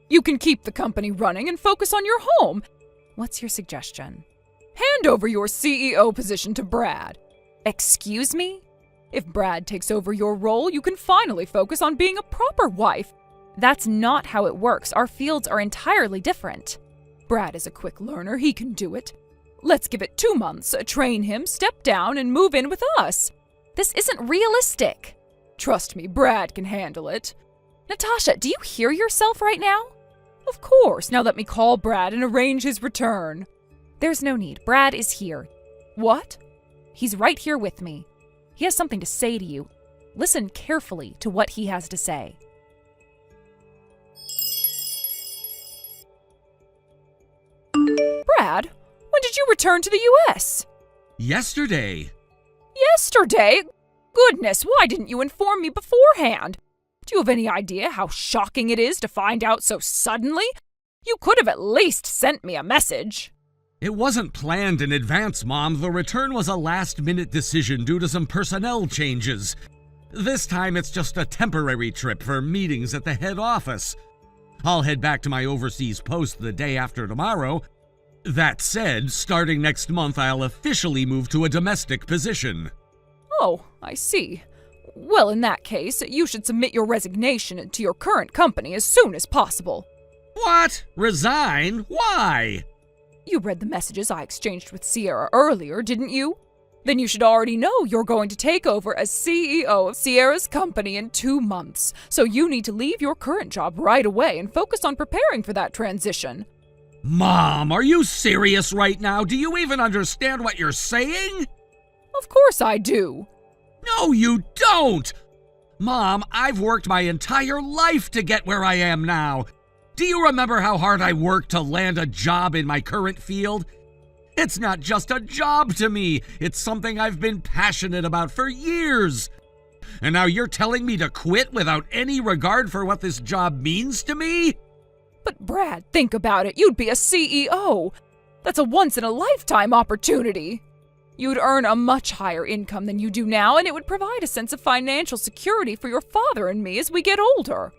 You can keep the company running and focus on your home. What's your suggestion? Hand over your CEO position to Brad. Excuse me? If Brad takes over your role, you can finally focus on being a proper wife. That's not how it works. Our fields are entirely different. Brad is a quick learner. He can do it. Let's give it 2 months, train him, step down, and move in with us. This isn't realistic. Trust me, Brad can handle it. Natasha, do you hear yourself right now? Of course. Now let me call Brad and arrange his return. There's no need. Brad is here. What? He's right here with me. He has something to say to you. Listen carefully to what he has to say. Brad, when did you return to the U.S.? Yesterday. Yesterday? Goodness, why didn't you inform me beforehand? Do you have any idea how shocking it is to find out so suddenly? You could have at least sent me a message. It wasn't planned in advance, Mom. The return was a last-minute decision due to some personnel changes. This time it's just a temporary trip for meetings at the head office. I'll head back to my overseas post the day after tomorrow. That said, starting next month I'll officially move to a domestic position. Oh, I see. Well, in that case, you should submit your resignation to your current company as soon as possible. What? Resign? Why? You read the messages I exchanged with Sierra earlier, didn't you? Then you should already know you're going to take over as CEO of Sierra's company in 2 months. So you need to leave your current job right away and focus on preparing for that transition. Mom, are you serious right now? Do you even understand what you're saying? Of course I do. No, you don't! Mom, I've worked my entire life to get where I am now. Do you remember how hard I worked to land a job in my current field? It's not just a job to me. It's something I've been passionate about for years. And now you're telling me to quit without any regard for what this job means to me? But Brad, think about it. You'd be a CEO. That's a once-in-a-lifetime opportunity. You'd earn a much higher income than you do now, and it would provide a sense of financial security for your father and me as we get older.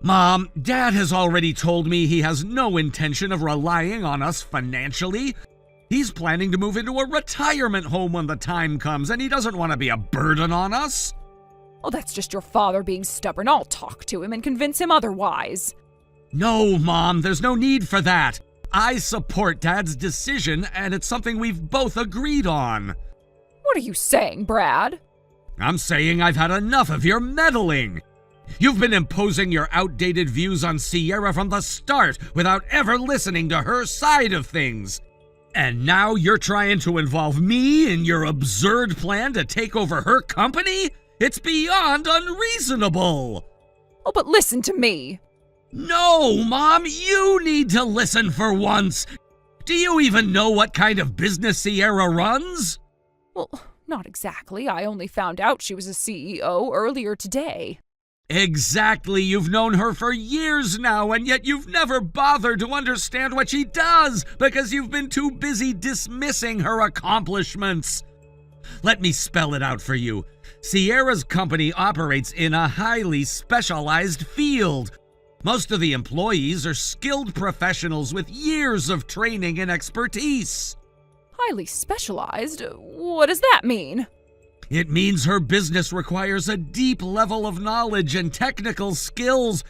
Mom, Dad has already told me he has no intention of relying on us financially. He's planning to move into a retirement home when the time comes, and he doesn't want to be a burden on us. Oh, that's just your father being stubborn. I'll talk to him and convince him otherwise. No, Mom, there's no need for that. I support Dad's decision, and it's something we've both agreed on. What are you saying, Brad? I'm saying I've had enough of your meddling. You've been imposing your outdated views on Sierra from the start without ever listening to her side of things. And now you're trying to involve me in your absurd plan to take over her company? It's beyond unreasonable. Oh, but listen to me. No, Mom, you need to listen for once. Do you even know what kind of business Sierra runs? Well, not exactly. I only found out she was a CEO earlier today. Exactly. You've known her for years now, and yet you've never bothered to understand what she does because you've been too busy dismissing her accomplishments. Let me spell it out for you. Sierra's company operates in a highly specialized field. Most of the employees are skilled professionals with years of training and expertise. Highly specialized? What does that mean? It means her business requires a deep level of knowledge and technical skills.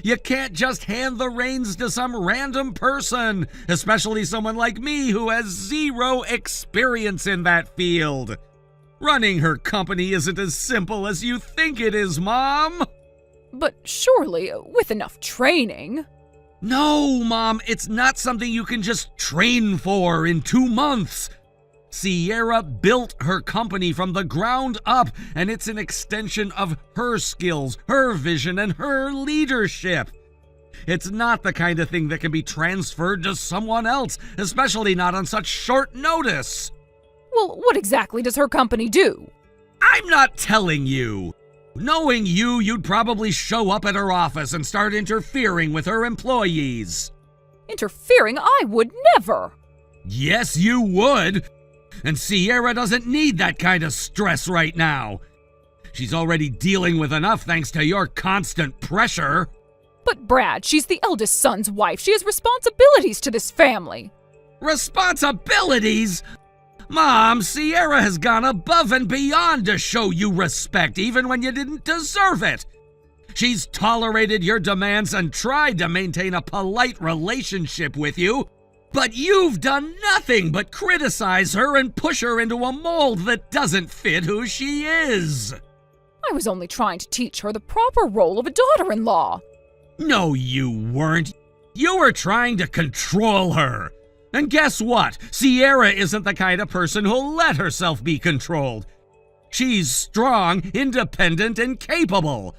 You can't just hand the reins to some random person, especially someone like me who has zero experience in that field. Running her company isn't as simple as you think it is, Mom. But surely, with enough training. No, Mom, it's not something you can just train for in 2 months. Sierra built her company from the ground up, and it's an extension of her skills, her vision, and her leadership. It's not the kind of thing that can be transferred to someone else, especially not on such short notice. Well, what exactly does her company do? I'm not telling you. Knowing you, you'd probably show up at her office and start interfering with her employees. Interfering? I would never! Yes, you would. And Sierra doesn't need that kind of stress right now. She's already dealing with enough thanks to your constant pressure. But Brad, she's the eldest son's wife. She has responsibilities to this family. Responsibilities? Mom, Sierra has gone above and beyond to show you respect, even when you didn't deserve it. She's tolerated your demands and tried to maintain a polite relationship with you, but you've done nothing but criticize her and push her into a mold that doesn't fit who she is. I was only trying to teach her the proper role of a daughter-in-law. No, you weren't. You were trying to control her. And guess what? Sierra isn't the kind of person who'll let herself be controlled. She's strong, independent, and capable.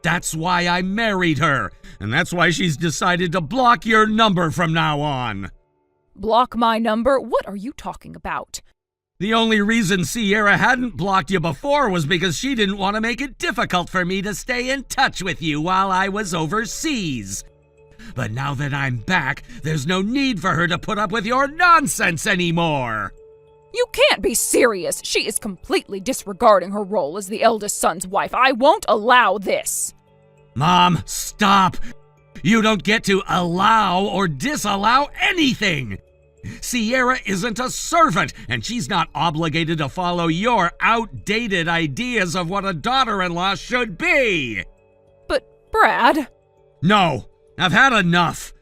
That's why I married her, and that's why she's decided to block your number from now on. Block my number? What are you talking about? The only reason Sierra hadn't blocked you before was because she didn't want to make it difficult for me to stay in touch with you while I was overseas. But now that I'm back, there's no need for her to put up with your nonsense anymore. You can't be serious. She is completely disregarding her role as the eldest son's wife. I won't allow this. Mom, stop. You don't get to allow or disallow anything. Sierra isn't a servant, and she's not obligated to follow your outdated ideas of what a daughter-in-law should be. But, Brad... No, I've had enough.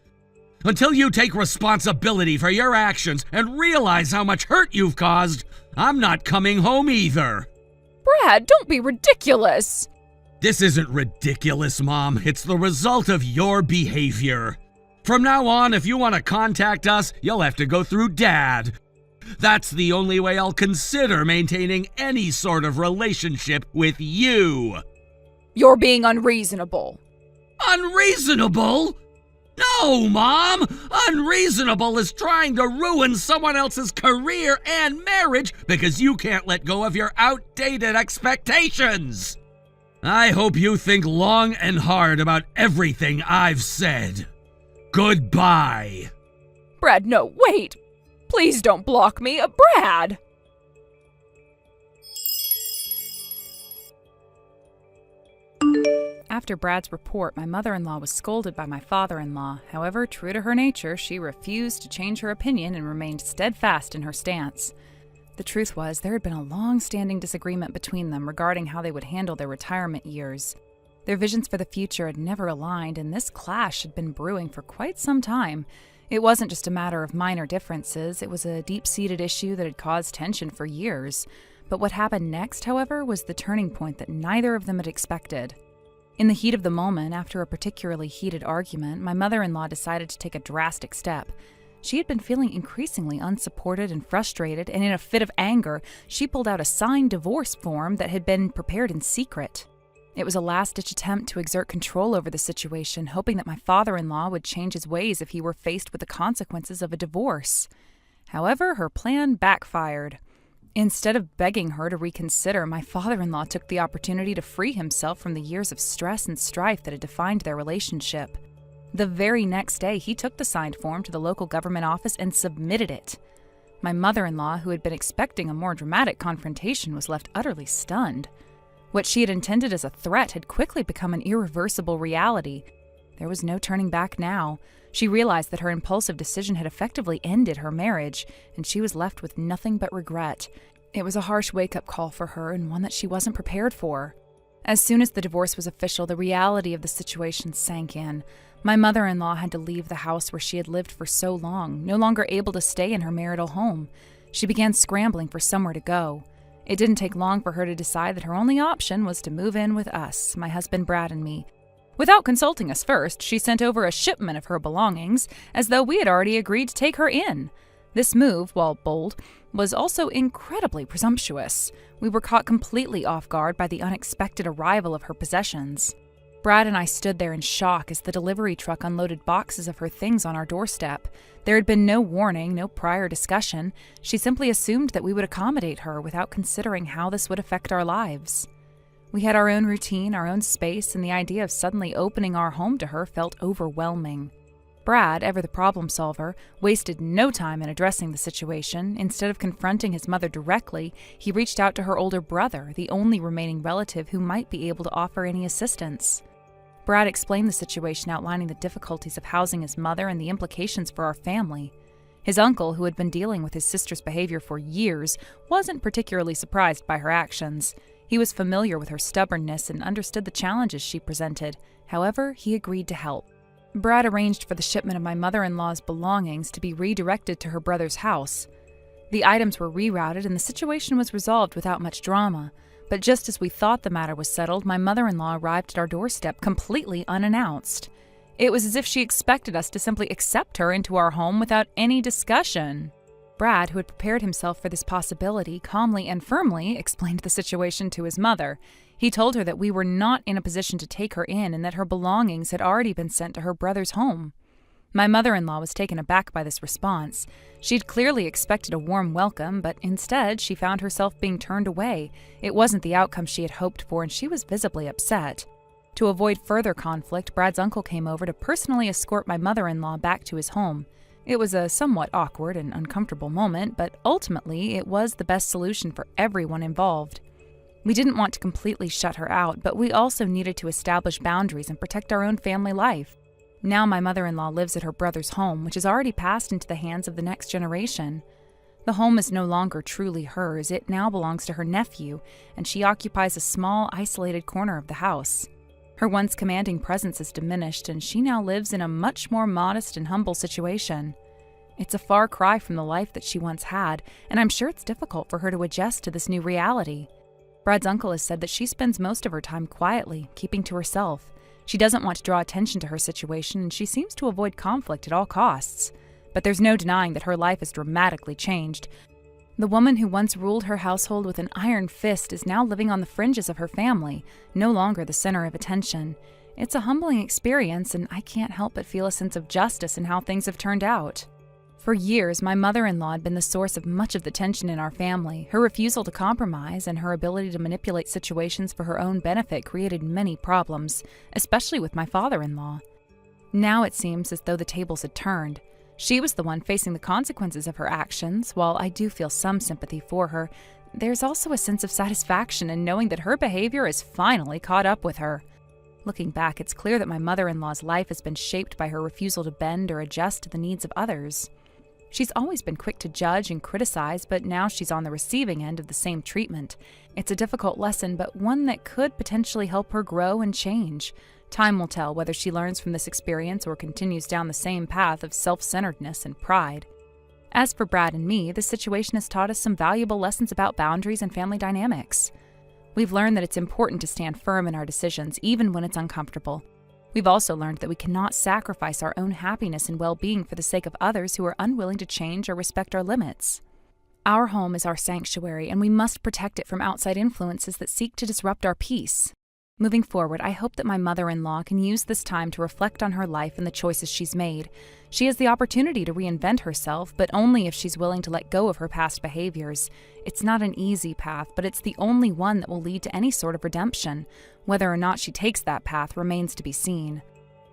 Until you take responsibility for your actions and realize how much hurt you've caused, I'm not coming home either. Brad, don't be ridiculous. This isn't ridiculous, Mom. It's the result of your behavior. From now on, if you want to contact us, you'll have to go through Dad. That's the only way I'll consider maintaining any sort of relationship with you. You're being unreasonable. Unreasonable? No, Mom! Unreasonable is trying to ruin someone else's career and marriage because you can't let go of your outdated expectations. I hope you think long and hard about everything I've said. Goodbye. Brad, no, wait. Please don't block me. Brad! After Brad's report, my mother-in-law was scolded by my father-in-law. However, true to her nature, she refused to change her opinion and remained steadfast in her stance. The truth was, there had been a long-standing disagreement between them regarding how they would handle their retirement years. Their visions for the future had never aligned, and this clash had been brewing for quite some time. It wasn't just a matter of minor differences, it was a deep-seated issue that had caused tension for years. But what happened next, however, was the turning point that neither of them had expected. In the heat of the moment, after a particularly heated argument, my mother-in-law decided to take a drastic step. She had been feeling increasingly unsupported and frustrated, and in a fit of anger, she pulled out a signed divorce form that had been prepared in secret. It was a last-ditch attempt to exert control over the situation, hoping that my father-in-law would change his ways if he were faced with the consequences of a divorce. However, her plan backfired. Instead of begging her to reconsider, my father-in-law took the opportunity to free himself from the years of stress and strife that had defined their relationship. The very next day, he took the signed form to the local government office and submitted it. My mother-in-law, who had been expecting a more dramatic confrontation, was left utterly stunned. What she had intended as a threat had quickly become an irreversible reality. There was no turning back now. She realized that her impulsive decision had effectively ended her marriage, and she was left with nothing but regret. It was a harsh wake-up call for her, and one that she wasn't prepared for. As soon as the divorce was official, the reality of the situation sank in. My mother-in-law had to leave the house where she had lived for so long, no longer able to stay in her marital home. She began scrambling for somewhere to go. It didn't take long for her to decide that her only option was to move in with us, my husband Brad and me. Without consulting us first, she sent over a shipment of her belongings, as though we had already agreed to take her in. This move, while bold, was also incredibly presumptuous. We were caught completely off guard by the unexpected arrival of her possessions. Brad and I stood there in shock as the delivery truck unloaded boxes of her things on our doorstep. There had been no warning, no prior discussion. She simply assumed that we would accommodate her without considering how this would affect our lives. We had our own routine, our own space, and the idea of suddenly opening our home to her felt overwhelming. Brad, ever the problem solver, wasted no time in addressing the situation. Instead of confronting his mother directly, he reached out to her older brother, the only remaining relative who might be able to offer any assistance. Brad explained the situation, outlining the difficulties of housing his mother and the implications for our family. His uncle, who had been dealing with his sister's behavior for years, wasn't particularly surprised by her actions. He was familiar with her stubbornness and understood the challenges she presented. However, he agreed to help. Brad arranged for the shipment of my mother-in-law's belongings to be redirected to her brother's house. The items were rerouted and the situation was resolved without much drama. But just as we thought the matter was settled, my mother-in-law arrived at our doorstep completely unannounced. It was as if she expected us to simply accept her into our home without any discussion. Brad, who had prepared himself for this possibility, calmly and firmly explained the situation to his mother. He told her that we were not in a position to take her in and that her belongings had already been sent to her brother's home. My mother-in-law was taken aback by this response. She'd clearly expected a warm welcome, but instead she found herself being turned away. It wasn't the outcome she had hoped for, and she was visibly upset. To avoid further conflict, Brad's uncle came over to personally escort my mother-in-law back to his home. It was a somewhat awkward and uncomfortable moment, but ultimately it was the best solution for everyone involved. We didn't want to completely shut her out, but we also needed to establish boundaries and protect our own family life. Now my mother-in-law lives at her brother's home, which has already passed into the hands of the next generation. The home is no longer truly hers. It now belongs to her nephew, and she occupies a small, isolated corner of the house. Her once commanding presence is diminished, and she now lives in a much more modest and humble situation. It's a far cry from the life that she once had, and I'm sure it's difficult for her to adjust to this new reality. Brad's uncle has said that she spends most of her time quietly, keeping to herself. She doesn't want to draw attention to her situation, and she seems to avoid conflict at all costs. But there's no denying that her life has dramatically changed. The woman who once ruled her household with an iron fist is now living on the fringes of her family, no longer the center of attention. It's a humbling experience, and I can't help but feel a sense of justice in how things have turned out. For years, my mother-in-law had been the source of much of the tension in our family. Her refusal to compromise and her ability to manipulate situations for her own benefit created many problems, especially with my father-in-law. Now it seems as though the tables had turned. She was the one facing the consequences of her actions. While I do feel some sympathy for her, there's also a sense of satisfaction in knowing that her behavior is finally caught up with her. Looking back, it's clear that my mother-in-law's life has been shaped by her refusal to bend or adjust to the needs of others. She's always been quick to judge and criticize, but now she's on the receiving end of the same treatment. It's a difficult lesson, but one that could potentially help her grow and change. Time will tell whether she learns from this experience or continues down the same path of self-centeredness and pride. As for Brad and me, this situation has taught us some valuable lessons about boundaries and family dynamics. We've learned that it's important to stand firm in our decisions, even when it's uncomfortable. We've also learned that we cannot sacrifice our own happiness and well-being for the sake of others who are unwilling to change or respect our limits. Our home is our sanctuary, and we must protect it from outside influences that seek to disrupt our peace. Moving forward, I hope that my mother-in-law can use this time to reflect on her life and the choices she's made. She has the opportunity to reinvent herself, but only if she's willing to let go of her past behaviors. It's not an easy path, but it's the only one that will lead to any sort of redemption. Whether or not she takes that path remains to be seen.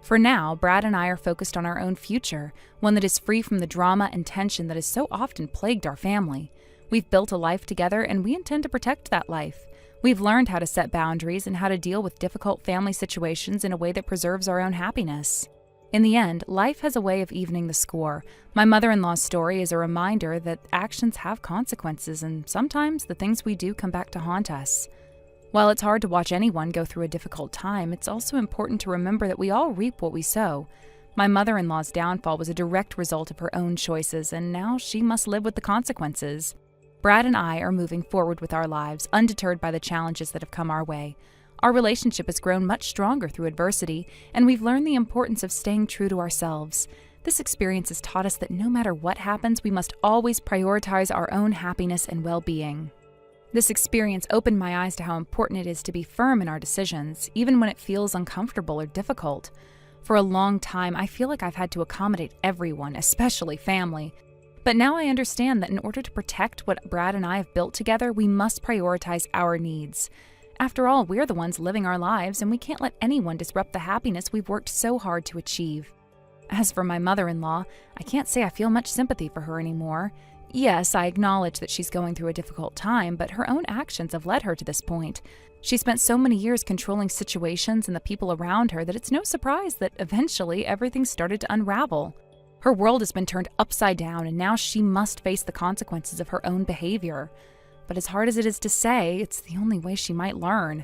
For now, Brad and I are focused on our own future, one that is free from the drama and tension that has so often plagued our family. We've built a life together, and we intend to protect that life. We've learned how to set boundaries and how to deal with difficult family situations in a way that preserves our own happiness. In the end, life has a way of evening the score. My mother-in-law's story is a reminder that actions have consequences, and sometimes the things we do come back to haunt us. While it's hard to watch anyone go through a difficult time, it's also important to remember that we all reap what we sow. My mother-in-law's downfall was a direct result of her own choices, and now she must live with the consequences. Brad and I are moving forward with our lives, undeterred by the challenges that have come our way. Our relationship has grown much stronger through adversity, and we've learned the importance of staying true to ourselves. This experience has taught us that no matter what happens, we must always prioritize our own happiness and well-being. This experience opened my eyes to how important it is to be firm in our decisions, even when it feels uncomfortable or difficult. For a long time, I feel like I've had to accommodate everyone, especially family. But now I understand that in order to protect what Brad and I have built together, we must prioritize our needs. After all, we're the ones living our lives, and we can't let anyone disrupt the happiness we've worked so hard to achieve. As for my mother-in-law, I can't say I feel much sympathy for her anymore. Yes, I acknowledge that she's going through a difficult time, but her own actions have led her to this point. She spent so many years controlling situations and the people around her that it's no surprise that eventually everything started to unravel. Her world has been turned upside down, and now she must face the consequences of her own behavior. But as hard as it is to say, it's the only way she might learn.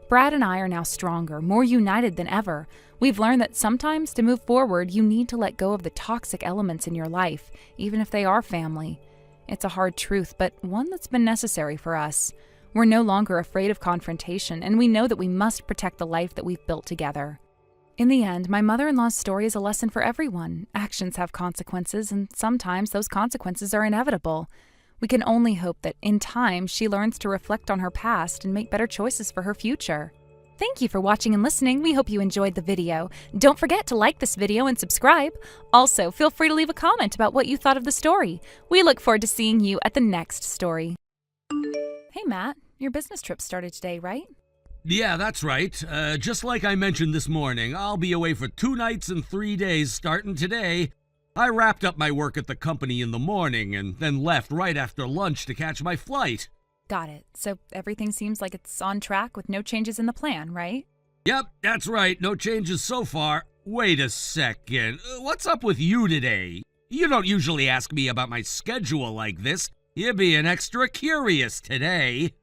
Brad and I are now stronger, more united than ever. We've learned that sometimes to move forward, you need to let go of the toxic elements in your life, even if they are family. It's a hard truth, but one that's been necessary for us. We're no longer afraid of confrontation, and we know that we must protect the life that we've built together. In the end, my mother-in-law's story is a lesson for everyone. Actions have consequences, and sometimes those consequences are inevitable. We can only hope that, in time, she learns to reflect on her past and make better choices for her future. Thank you for watching and listening. We hope you enjoyed the video. Don't forget to like this video and subscribe. Also, feel free to leave a comment about what you thought of the story. We look forward to seeing you at the next story. Hey, Matt, your business trip started today, right? Yeah, that's right. Just like I mentioned this morning, I'll be away for 2 nights and 3 days starting today. I wrapped up my work at the company in the morning and then left right after lunch to catch my flight. Got it. So everything seems like it's on track with no changes in the plan, right? Yep, that's right. No changes so far. Wait a second. What's up with you today? You don't usually ask me about my schedule like this. You're being extra curious today.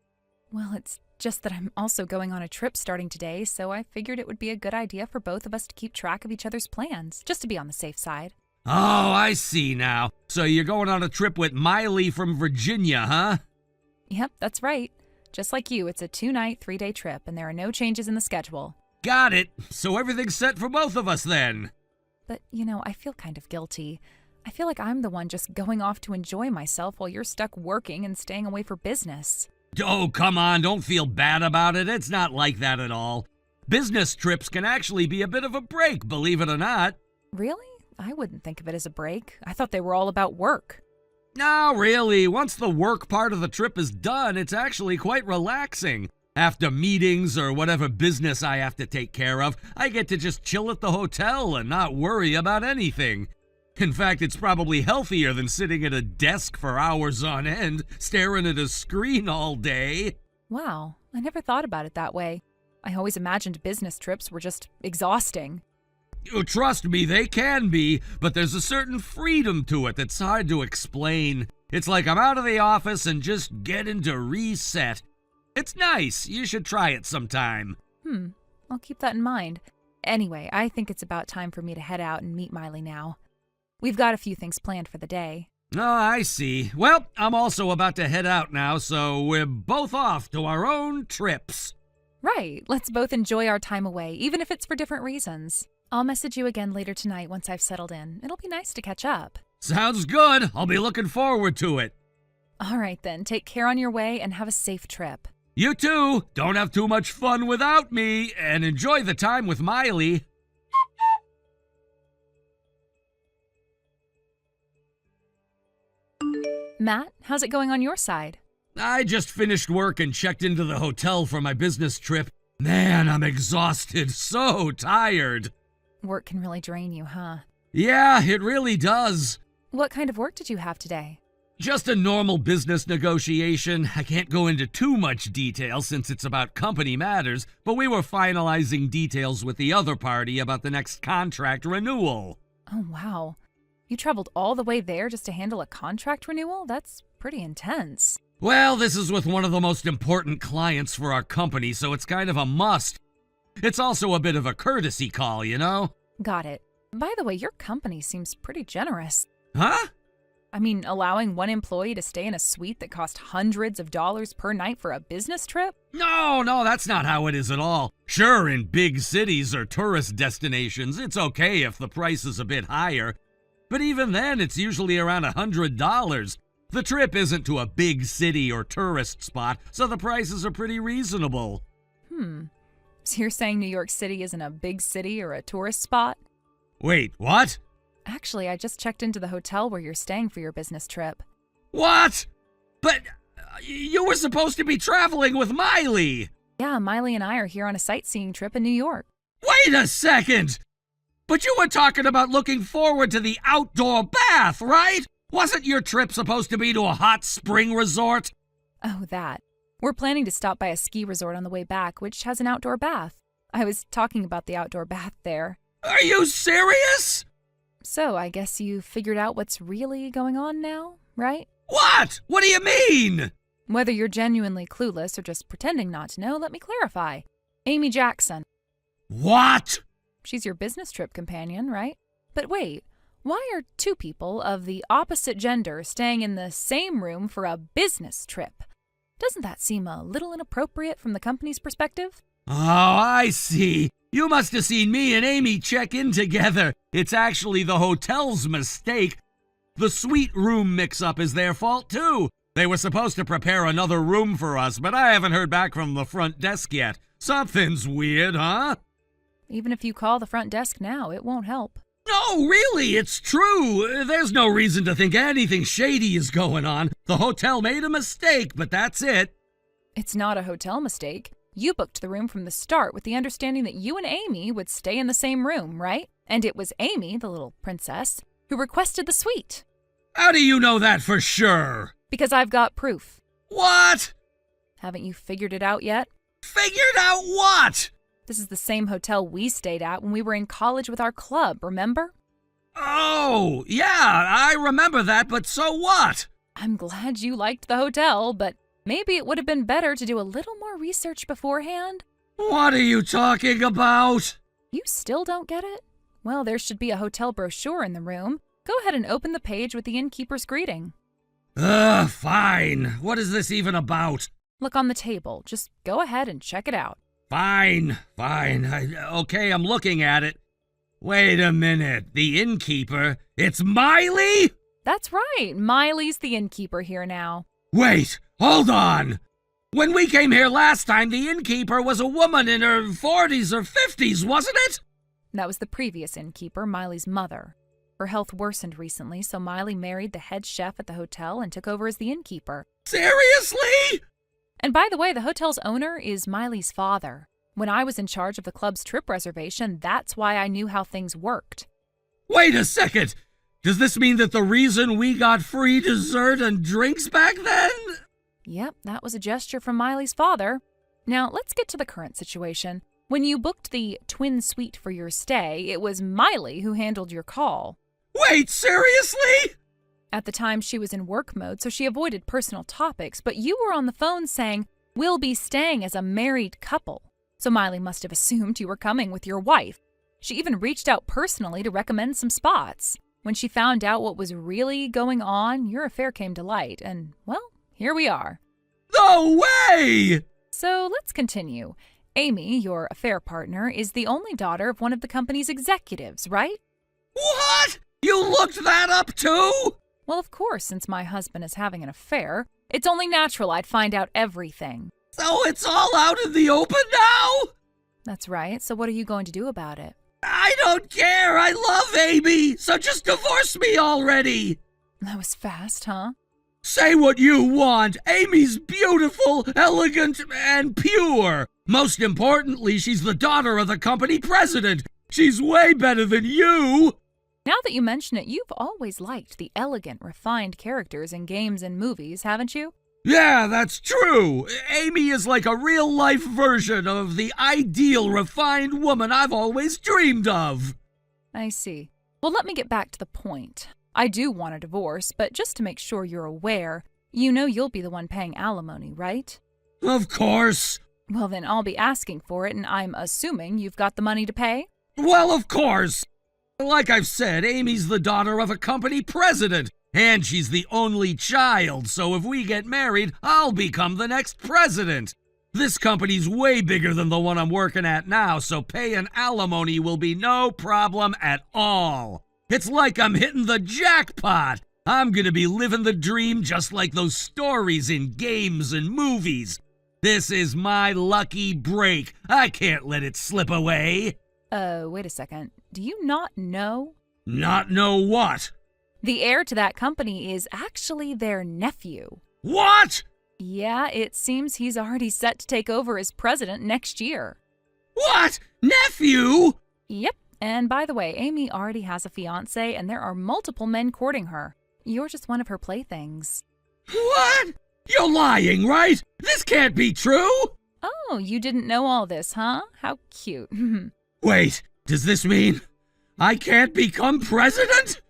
Well, it's just that I'm also going on a trip starting today, so I figured it would be a good idea for both of us to keep track of each other's plans, just to be on the safe side. Oh, I see now. So you're going on a trip with Miley from Virginia, huh? Yep, that's right. Just like you, it's a 2-night, 3-day trip, and there are no changes in the schedule. Got it. So everything's set for both of us then. But, I feel kind of guilty. I feel like I'm the one just going off to enjoy myself while you're stuck working and staying away for business. Oh, come on, don't feel bad about it. It's not like that at all. Business trips can actually be a bit of a break, believe it or not. Really? I wouldn't think of it as a break. I thought they were all about work. No, really. Once the work part of the trip is done, it's actually quite relaxing. After meetings or whatever business I have to take care of, I get to just chill at the hotel and not worry about anything. In fact, it's probably healthier than sitting at a desk for hours on end, staring at a screen all day. Wow, I never thought about it that way. I always imagined business trips were just exhausting. Trust me, they can be, but there's a certain freedom to it that's hard to explain. It's like I'm out of the office and just getting to reset. It's nice. You should try it sometime. I'll keep that in mind. Anyway, I think it's about time for me to head out and meet Miley now. We've got a few things planned for the day. Oh, I see. Well, I'm also about to head out now, so we're both off to our own trips. Right, let's both enjoy our time away, even if it's for different reasons. I'll message you again later tonight once I've settled in. It'll be nice to catch up. Sounds good. I'll be looking forward to it. All right then, take care on your way and have a safe trip. You too. Don't have too much fun without me, and enjoy the time with Miley. Matt, how's it going on your side? I just finished work and checked into the hotel for my business trip. Man, I'm exhausted. So tired. Work can really drain you, huh? Yeah, it really does. What kind of work did you have today? Just a normal business negotiation. I can't go into too much detail since it's about company matters, but we were finalizing details with the other party about the next contract renewal. Oh, wow. You traveled all the way there just to handle a contract renewal? That's pretty intense. Well, this is with one of the most important clients for our company, so it's kind of a must. It's also a bit of a courtesy call, you know? Got it. By the way, your company seems pretty generous. Huh? I mean, allowing one employee to stay in a suite that cost hundreds of dollars per night for a business trip? No, that's not how it is at all. Sure, in big cities or tourist destinations, it's okay if the price is a bit higher. But even then, it's usually around $100. The trip isn't to a big city or tourist spot, so the prices are pretty reasonable. So you're saying New York City isn't a big city or a tourist spot? Wait, what? Actually, I just checked into the hotel where you're staying for your business trip. What? But you were supposed to be traveling with Miley. Yeah, Miley and I are here on a sightseeing trip in New York. Wait a second! But you were talking about looking forward to the outdoor bath, right? Wasn't your trip supposed to be to a hot spring resort? Oh, that. We're planning to stop by a ski resort on the way back, which has an outdoor bath. I was talking about the outdoor bath there. Are you serious? So, I guess you figured out what's really going on now, right? What? What do you mean? Whether you're genuinely clueless or just pretending not to know, let me clarify. Amy Jackson. What? She's your business trip companion, right? But wait, why are two people of the opposite gender staying in the same room for a business trip? Doesn't that seem a little inappropriate from the company's perspective? Oh, I see. You must have seen me and Amy check in together. It's actually the hotel's mistake. The suite room mix-up is their fault, too. They were supposed to prepare another room for us, but I haven't heard back from the front desk yet. Something's weird, huh? Even if you call the front desk now, it won't help. No, really, it's true. There's no reason to think anything shady is going on. The hotel made a mistake, but that's it. It's not a hotel mistake. You booked the room from the start with the understanding that you and Amy would stay in the same room, right? And it was Amy, the little princess, who requested the suite. How do you know that for sure? Because I've got proof. What? Haven't you figured it out yet? Figured out what? This is the same hotel we stayed at when we were in college with our club, remember? Oh, yeah, I remember that, but so what? I'm glad you liked the hotel, but maybe it would have been better to do a little more research beforehand. What are you talking about? You still don't get it? Well, there should be a hotel brochure in the room. Go ahead and open the page with the innkeeper's greeting. Fine. What is this even about? Look on the table. Just go ahead and check it out. Fine. Okay, I'm looking at it. Wait a minute. The innkeeper? It's Miley? That's right. Miley's the innkeeper here now. Wait, hold on. When we came here last time, the innkeeper was a woman in her 40s or 50s, wasn't it? That was the previous innkeeper, Miley's mother. Her health worsened recently, so Miley married the head chef at the hotel and took over as the innkeeper. Seriously? And by the way, the hotel's owner is Miley's father. When I was in charge of the club's trip reservation, that's why I knew how things worked. Wait a second! Does this mean that the reason we got free dessert and drinks back then? Yep, that was a gesture from Miley's father. Now, let's get to the current situation. When you booked the twin suite for your stay, it was Miley who handled your call. Wait, seriously? At the time, she was in work mode, so she avoided personal topics, but you were on the phone saying, "We'll be staying as a married couple." So Miley must have assumed you were coming with your wife. She even reached out personally to recommend some spots. When she found out what was really going on, your affair came to light, and, well, here we are. No way! So let's continue. Amy, your affair partner, is the only daughter of one of the company's executives, right? What? You looked that up too? Well, of course, since my husband is having an affair, it's only natural I'd find out everything. So it's all out in the open now? That's right. So what are you going to do about it? I don't care. I love Amy. So just divorce me already. That was fast, huh? Say what you want. Amy's beautiful, elegant, and pure. Most importantly, she's the daughter of the company president. She's way better than you. Now that you mention it, you've always liked the elegant, refined characters in games and movies, haven't you? Yeah, that's true. Amy is like a real-life version of the ideal, refined woman I've always dreamed of. I see. Well, let me get back to the point. I do want a divorce, but just to make sure you're aware, you know you'll be the one paying alimony, right? Of course. Well, then I'll be asking for it, and I'm assuming you've got the money to pay? Well, of course. Like I've said, Amy's the daughter of a company president, and she's the only child, so if we get married, I'll become the next president. This company's way bigger than the one I'm working at now, so paying alimony will be no problem at all. It's like I'm hitting the jackpot. I'm gonna be living the dream just like those stories in games and movies. This is my lucky break. I can't let it slip away. Wait a second. Do you not know? Not know what? The heir to that company is actually their nephew. What? Yeah, it seems he's already set to take over as president next year. What? Nephew? Yep. And by the way, Amy already has a fiancé and there are multiple men courting her. You're just one of her playthings. What? You're lying, right? This can't be true! Oh, you didn't know all this, huh? How cute. Wait, does this mean I can't become president?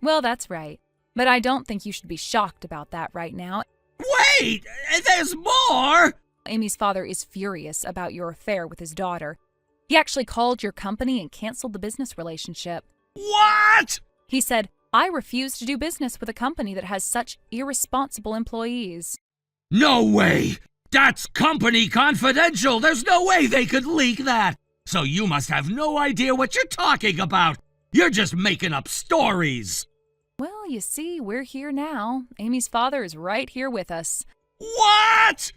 Well, that's right. But I don't think you should be shocked about that right now. Wait, there's more! Amy's father is furious about your affair with his daughter. He actually called your company and canceled the business relationship. What? He said, I refuse to do business with a company that has such irresponsible employees. No way! That's company confidential! There's no way they could leak that! So you must have no idea what you're talking about! You're just making up stories! Well, you see, we're here now. Amy's father is right here with us. What?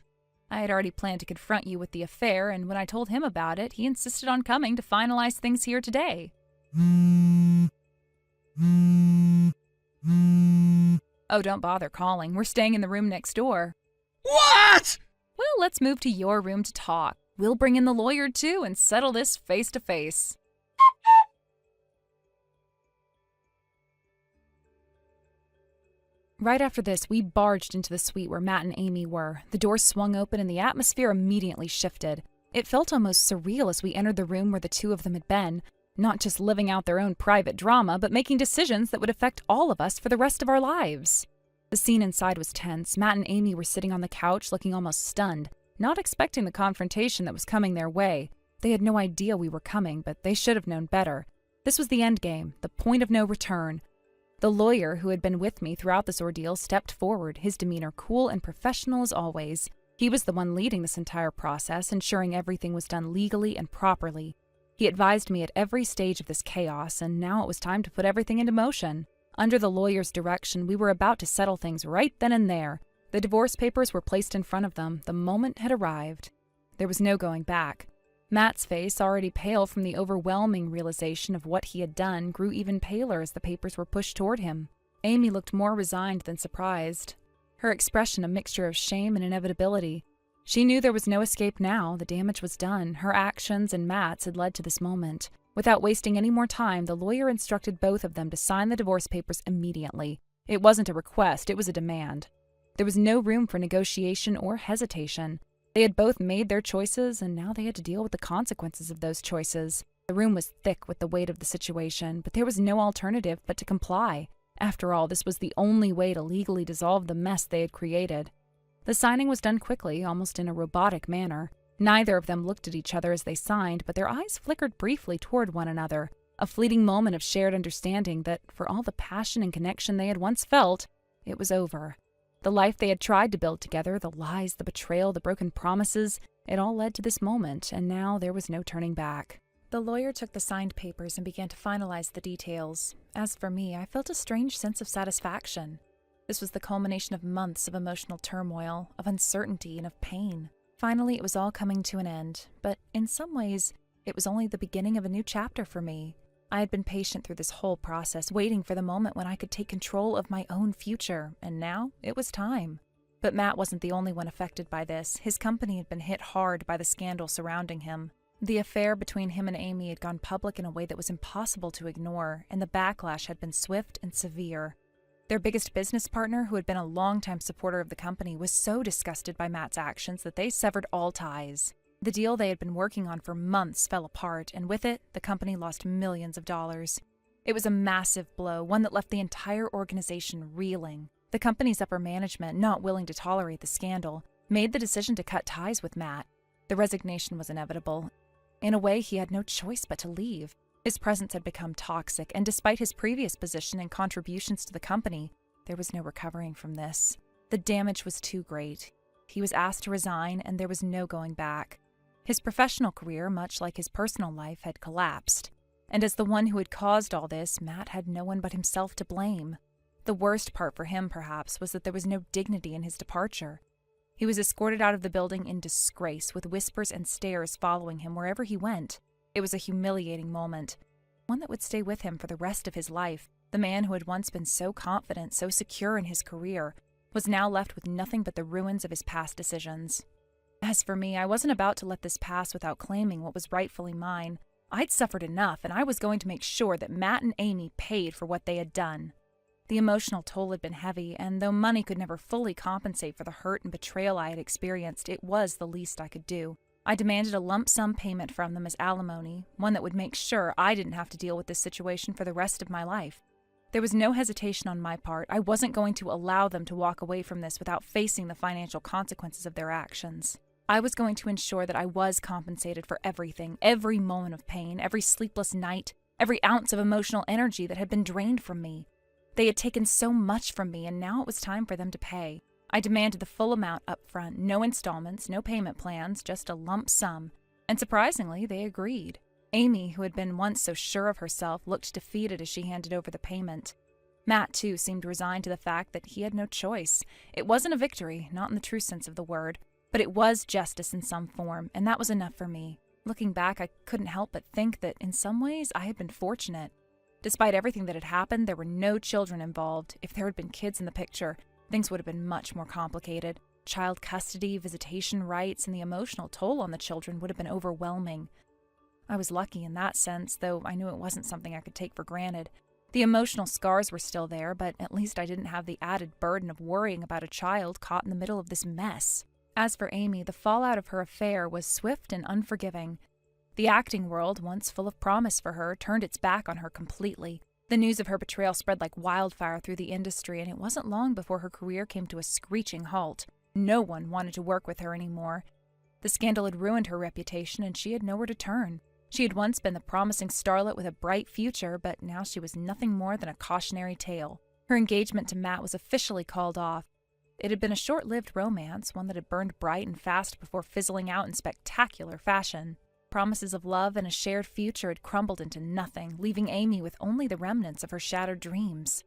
I had already planned to confront you with the affair, and when I told him about it, he insisted on coming to finalize things here today. Oh, don't bother calling. We're staying in the room next door. What? Well, let's move to your room to talk. We'll bring in the lawyer, too, and settle this face to face. Right after this, we barged into the suite where Matt and Amy were. The door swung open and the atmosphere immediately shifted. It felt almost surreal as we entered the room where the two of them had been, not just living out their own private drama, but making decisions that would affect all of us for the rest of our lives. The scene inside was tense. Matt and Amy were sitting on the couch looking almost stunned, not expecting the confrontation that was coming their way. They had no idea we were coming, but they should have known better. This was the end game, the point of no return. The lawyer who had been with me throughout this ordeal stepped forward, his demeanor cool and professional as always. He was the one leading this entire process, ensuring everything was done legally and properly. He advised me at every stage of this chaos, and now it was time to put everything into motion. Under the lawyer's direction, we were about to settle things right then and there. The divorce papers were placed in front of them. The moment had arrived. There was no going back. Matt's face, already pale from the overwhelming realization of what he had done, grew even paler as the papers were pushed toward him. Amy looked more resigned than surprised, her expression a mixture of shame and inevitability. She knew there was no escape now. The damage was done. Her actions and Matt's had led to this moment. Without wasting any more time, the lawyer instructed both of them to sign the divorce papers immediately. It wasn't a request, it was a demand. There was no room for negotiation or hesitation. They had both made their choices, and now they had to deal with the consequences of those choices. The room was thick with the weight of the situation, but there was no alternative but to comply. After all, this was the only way to legally dissolve the mess they had created. The signing was done quickly, almost in a robotic manner. Neither of them looked at each other as they signed, but their eyes flickered briefly toward one another, a fleeting moment of shared understanding that, for all the passion and connection they had once felt, it was over. The life they had tried to build together, the lies, the betrayal, the broken promises, it all led to this moment, and now there was no turning back. The lawyer took the signed papers and began to finalize the details. As for me, I felt a strange sense of satisfaction. This was the culmination of months of emotional turmoil, of uncertainty, and of pain. Finally, it was all coming to an end, but in some ways, it was only the beginning of a new chapter for me. I had been patient through this whole process, waiting for the moment when I could take control of my own future, and now it was time. But Matt wasn't the only one affected by this. His company had been hit hard by the scandal surrounding him. The affair between him and Amy had gone public in a way that was impossible to ignore, and the backlash had been swift and severe. Their biggest business partner, who had been a longtime supporter of the company, was so disgusted by Matt's actions that they severed all ties. The deal they had been working on for months fell apart, and with it, the company lost millions of dollars. It was a massive blow, one that left the entire organization reeling. The company's upper management, not willing to tolerate the scandal, made the decision to cut ties with Matt. The resignation was inevitable. In a way, he had no choice but to leave. His presence had become toxic, and despite his previous position and contributions to the company, there was no recovering from this. The damage was too great. He was asked to resign, and there was no going back. His professional career, much like his personal life, had collapsed. And as the one who had caused all this, Matt had no one but himself to blame. The worst part for him, perhaps, was that there was no dignity in his departure. He was escorted out of the building in disgrace, with whispers and stares following him wherever he went. It was a humiliating moment, one that would stay with him for the rest of his life. The man who had once been so confident, so secure in his career, was now left with nothing but the ruins of his past decisions. As for me, I wasn't about to let this pass without claiming what was rightfully mine. I'd suffered enough, and I was going to make sure that Matt and Amy paid for what they had done. The emotional toll had been heavy, and though money could never fully compensate for the hurt and betrayal I had experienced, it was the least I could do. I demanded a lump sum payment from them as alimony, one that would make sure I didn't have to deal with this situation for the rest of my life. There was no hesitation on my part. I wasn't going to allow them to walk away from this without facing the financial consequences of their actions. I was going to ensure that I was compensated for everything, every moment of pain, every sleepless night, every ounce of emotional energy that had been drained from me. They had taken so much from me, and now it was time for them to pay. I demanded the full amount up front, no installments, no payment plans, just a lump sum. And surprisingly, they agreed. Amy, who had been once so sure of herself, looked defeated as she handed over the payment. Matt, too, seemed resigned to the fact that he had no choice. It wasn't a victory, not in the true sense of the word, but it was justice in some form, and that was enough for me. Looking back, I couldn't help but think that in some ways I had been fortunate. Despite everything that had happened, there were no children involved. If there had been kids in the picture, things would have been much more complicated. Child custody, visitation rights, and the emotional toll on the children would have been overwhelming. I was lucky in that sense, though I knew it wasn't something I could take for granted. The emotional scars were still there, but at least I didn't have the added burden of worrying about a child caught in the middle of this mess. As for Amy, the fallout of her affair was swift and unforgiving. The acting world, once full of promise for her, turned its back on her completely. The news of her betrayal spread like wildfire through the industry, and it wasn't long before her career came to a screeching halt. No one wanted to work with her anymore. The scandal had ruined her reputation, and she had nowhere to turn. She had once been the promising starlet with a bright future, but now she was nothing more than a cautionary tale. Her engagement to Matt was officially called off. It had been a short-lived romance, one that had burned bright and fast before fizzling out in spectacular fashion. Promises of love and a shared future had crumbled into nothing, leaving Amy with only the remnants of her shattered dreams.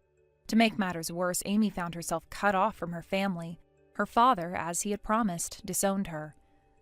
To make matters worse, Amy found herself cut off from her family. Her father, as he had promised, disowned her.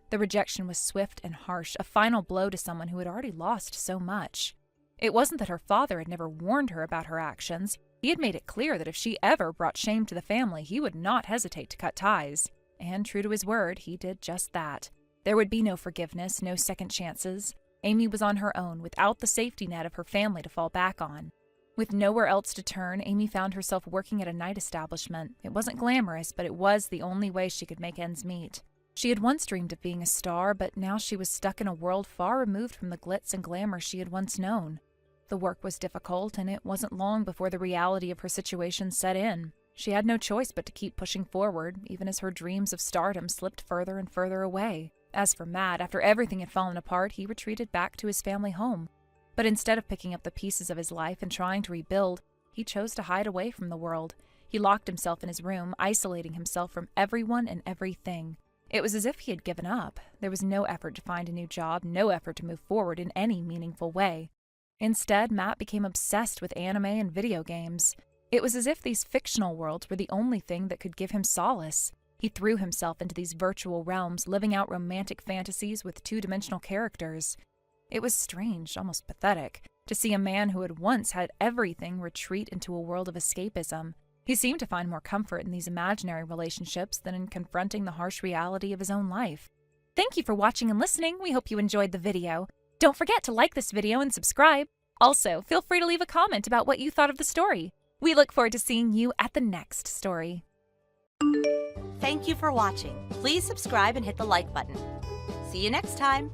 The rejection was swift and harsh, a final blow to someone who had already lost so much. It wasn't that her father had never warned her about her actions. He had made it clear that if she ever brought shame to the family, he would not hesitate to cut ties. And true to his word, he did just that. There would be no forgiveness, no second chances. Amy was on her own, without the safety net of her family to fall back on. With nowhere else to turn, Amy found herself working at a night establishment. It wasn't glamorous, but it was the only way she could make ends meet. She had once dreamed of being a star, but now she was stuck in a world far removed from the glitz and glamour she had once known. The work was difficult, and it wasn't long before the reality of her situation set in. She had no choice but to keep pushing forward, even as her dreams of stardom slipped further and further away. As for Matt, after everything had fallen apart, he retreated back to his family home. But instead of picking up the pieces of his life and trying to rebuild, he chose to hide away from the world. He locked himself in his room, isolating himself from everyone and everything. It was as if he had given up. There was no effort to find a new job, no effort to move forward in any meaningful way. Instead, Matt became obsessed with anime and video games. It was as if these fictional worlds were the only thing that could give him solace. He threw himself into these virtual realms, living out romantic fantasies with two-dimensional characters. It was strange, almost pathetic, to see a man who had once had everything retreat into a world of escapism. He seemed to find more comfort in these imaginary relationships than in confronting the harsh reality of his own life. Thank you for watching and listening. We hope you enjoyed the video. Don't forget to like this video and subscribe. Also, feel free to leave a comment about what you thought of the story. We look forward to seeing you at the next story. Thank you for watching. Please subscribe and hit the like button. See you next time.